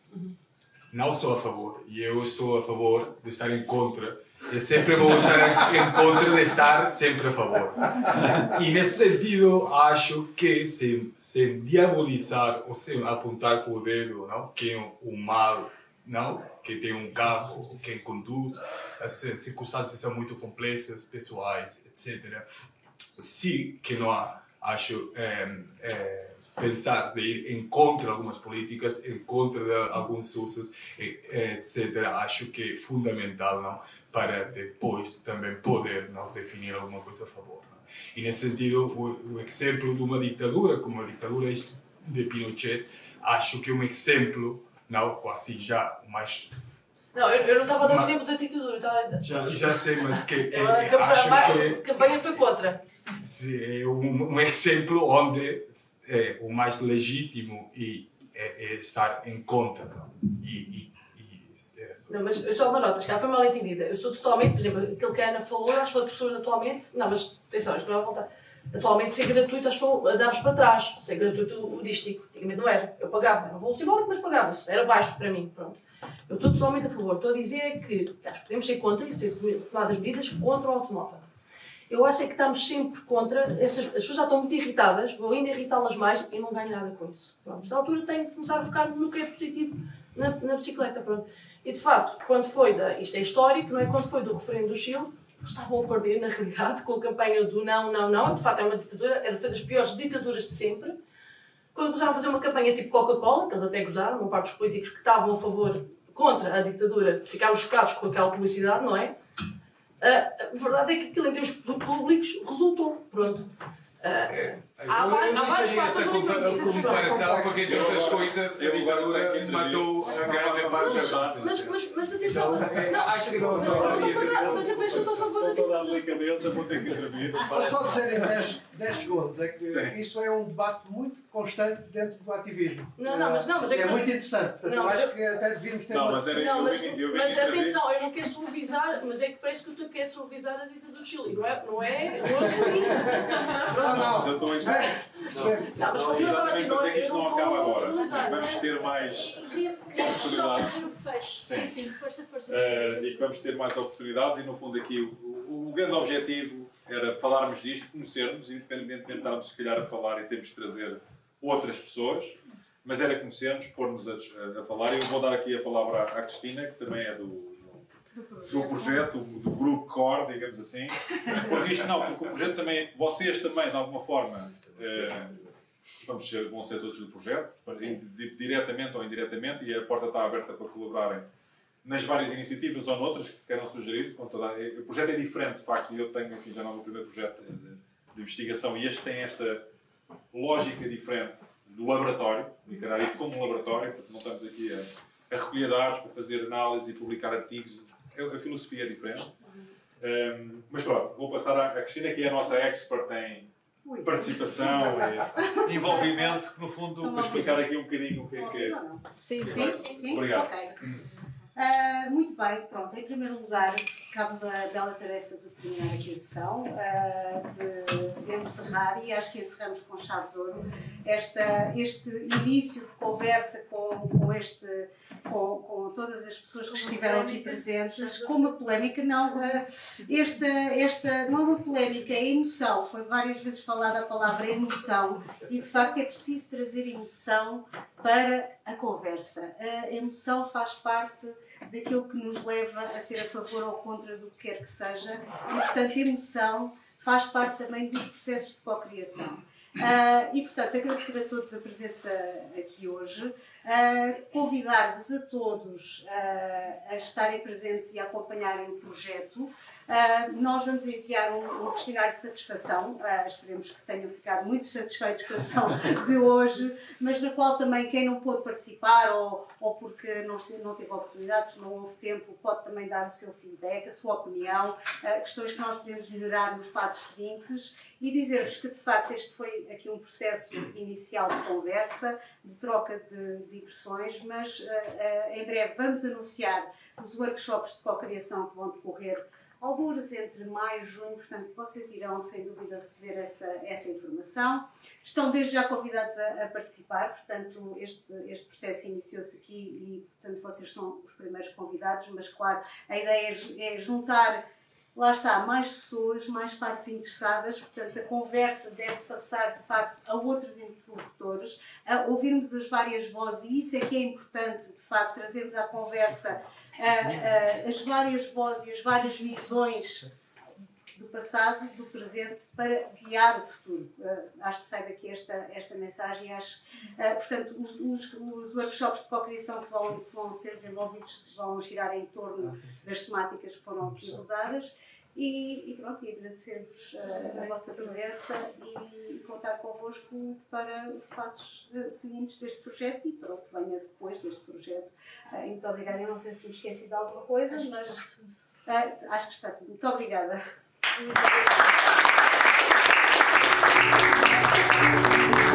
não sou a favor. E eu estou a favor de estar em contra. Eu sempre vou estar em contra de estar sempre a favor. E nesse sentido, acho que sem diabolizar ou sem apontar com o dedo, não? Quem é o mal, não? Quem tem um carro, quem conduz, as circunstâncias são muito complexas, pessoais, etc. Sim, que não há, acho, pensar de ir em contra algumas políticas, em contra de alguns usos, etc. Acho que é fundamental, não? Para depois também poder, não? Definir alguma coisa a favor. Não? E nesse sentido, o exemplo de uma ditadura, como a ditadura de Pinochet, acho que é um exemplo, não, quase já mais... Não, eu não estava a dar o exemplo da ditadura, estava a... Já sei, mas que a campanha foi contra. Sim, é um exemplo onde o mais legítimo é estar em contra. Não? Não, mas só uma nota, já foi mal entendida. Eu sou totalmente, por exemplo, aquilo que a Ana falou, eu acho que o absurdo atualmente... Não, mas atenção, isto não vai voltar. Atualmente, ser gratuito, acho que andamos para trás. Ser gratuito turístico, antigamente não era. Eu pagava, não vou simbólico, mas pagava-se. Era baixo para mim, pronto. Eu estou totalmente a favor. Estou a dizer é que acho que podemos ser contra e ser tomadas medidas contra o automóvel. Eu acho é que estamos sempre contra. As pessoas já estão muito irritadas, vou ainda irritá-las mais e não ganho nada com isso. Pronto. Nesta altura tenho de começar a focar no que é positivo na bicicleta. Pronto. E de facto, quando foi isto é histórico, não é? Quando foi do referendo do Chile, eles estavam a perder, na realidade, com a campanha do não, não, não. De facto, é uma ditadura, foi das piores ditaduras de sempre. Quando começaram a fazer uma campanha tipo Coca-Cola, que eles até gozaram, uma parte dos políticos que estavam a favor, contra a ditadura, ficaram chocados com aquela publicidade, não é? A verdade é que aquilo em termos públicos resultou. Pronto. Há vários fatores a comparação, porque entre outras coisas, a ditadura matou a grande parte da gente. Mas atenção, acho que não. Mas eu penso que eu estou a favor daquilo. Toda a delicadeza, vou ter que intervir. Só dizer em 10 segundos, é que isso é um debate muito constante dentro do ativismo. Não, mas é que... É muito interessante, portanto, eu acho que até devíamos ter uma... Mas atenção, eu não quero suavizar, mas é que parece que tu queres suavizar a ditadura do Chile, não é? Hoje Mas eu estou a dizer. Exatamente para dizer que isto não acaba agora. Vamos ter mais oportunidades. Sim, força. E que vamos ter mais oportunidades e, no fundo, aqui o grande objetivo era falarmos disto, conhecermos, independentemente de estarmos, se calhar, a falar e temos de trazer outras pessoas, mas era conhecermos, pôr-nos a falar. E eu vou dar aqui a palavra à Cristina, que também é do projeto, do grupo Core, digamos assim, porque isto não, porque o projeto também, vocês também, de alguma forma, vão ser todos do projeto, diretamente ou indiretamente, e a porta está aberta para colaborarem nas várias iniciativas ou noutras que queiram sugerir. O projeto é diferente, de facto, e eu tenho aqui já no meu primeiro projeto de investigação, e este tem esta lógica diferente do laboratório, de encarar isto como um laboratório, porque não estamos aqui a recolher dados para fazer análise e publicar artigos. A filosofia é diferente. Mas pronto, vou passar à Cristina, que é a nossa expert em participação e envolvimento, que no fundo, para explicar aqui um bocadinho o que é que é. Sim. Obrigado. Okay. Muito bem, pronto. Em primeiro lugar, cabe a bela tarefa de terminar aqui a sessão, de encerrar, e acho que encerramos com chave de ouro este início de conversa com todas as pessoas que estiveram aqui presentes, com uma polémica. Não, esta não é uma polémica, é emoção. Foi várias vezes falada a palavra emoção, e de facto é preciso trazer emoção para a conversa. A emoção faz parte daquilo que nos leva a ser a favor ou contra do que quer que seja, e portanto emoção faz parte também dos processos de cocriação. E portanto agradecer a todos a presença aqui hoje, convidar-vos a todos a estarem presentes e a acompanharem o projeto. Nós vamos enviar um questionário de satisfação, esperemos que tenham ficado muito satisfeitos com a sessão de hoje, mas na qual também quem não pôde participar ou porque não teve oportunidade, porque não houve tempo, pode também dar o seu feedback, a sua opinião, questões que nós podemos melhorar nos passos seguintes, e dizer-vos que de facto este foi aqui um processo inicial de conversa, de troca de impressões, mas em breve vamos anunciar os workshops de cocriação que vão decorrer alguns entre maio e junho, portanto vocês irão sem dúvida receber essa informação. Estão desde já convidados a participar, portanto este processo iniciou-se aqui e portanto vocês são os primeiros convidados, mas claro, a ideia é juntar, lá está, mais pessoas, mais partes interessadas, portanto a conversa deve passar de facto a outros interlocutores, a ouvirmos as várias vozes, e isso é que é importante de facto, trazermos à conversa as várias vozes e as várias visões do passado, do presente, para guiar o futuro. Acho que sai daqui esta mensagem. Portanto, os workshops de co-criação que vão ser desenvolvidos vão girar em torno das temáticas que foram aqui abordadas. E pronto, e agradecer-vos a vossa presença e contar convosco para os passos seguintes deste projeto e para o que venha depois deste projeto. Muito obrigada. Eu não sei se me esqueci de alguma coisa, mas acho que está tudo. Muito obrigada. Muito obrigada.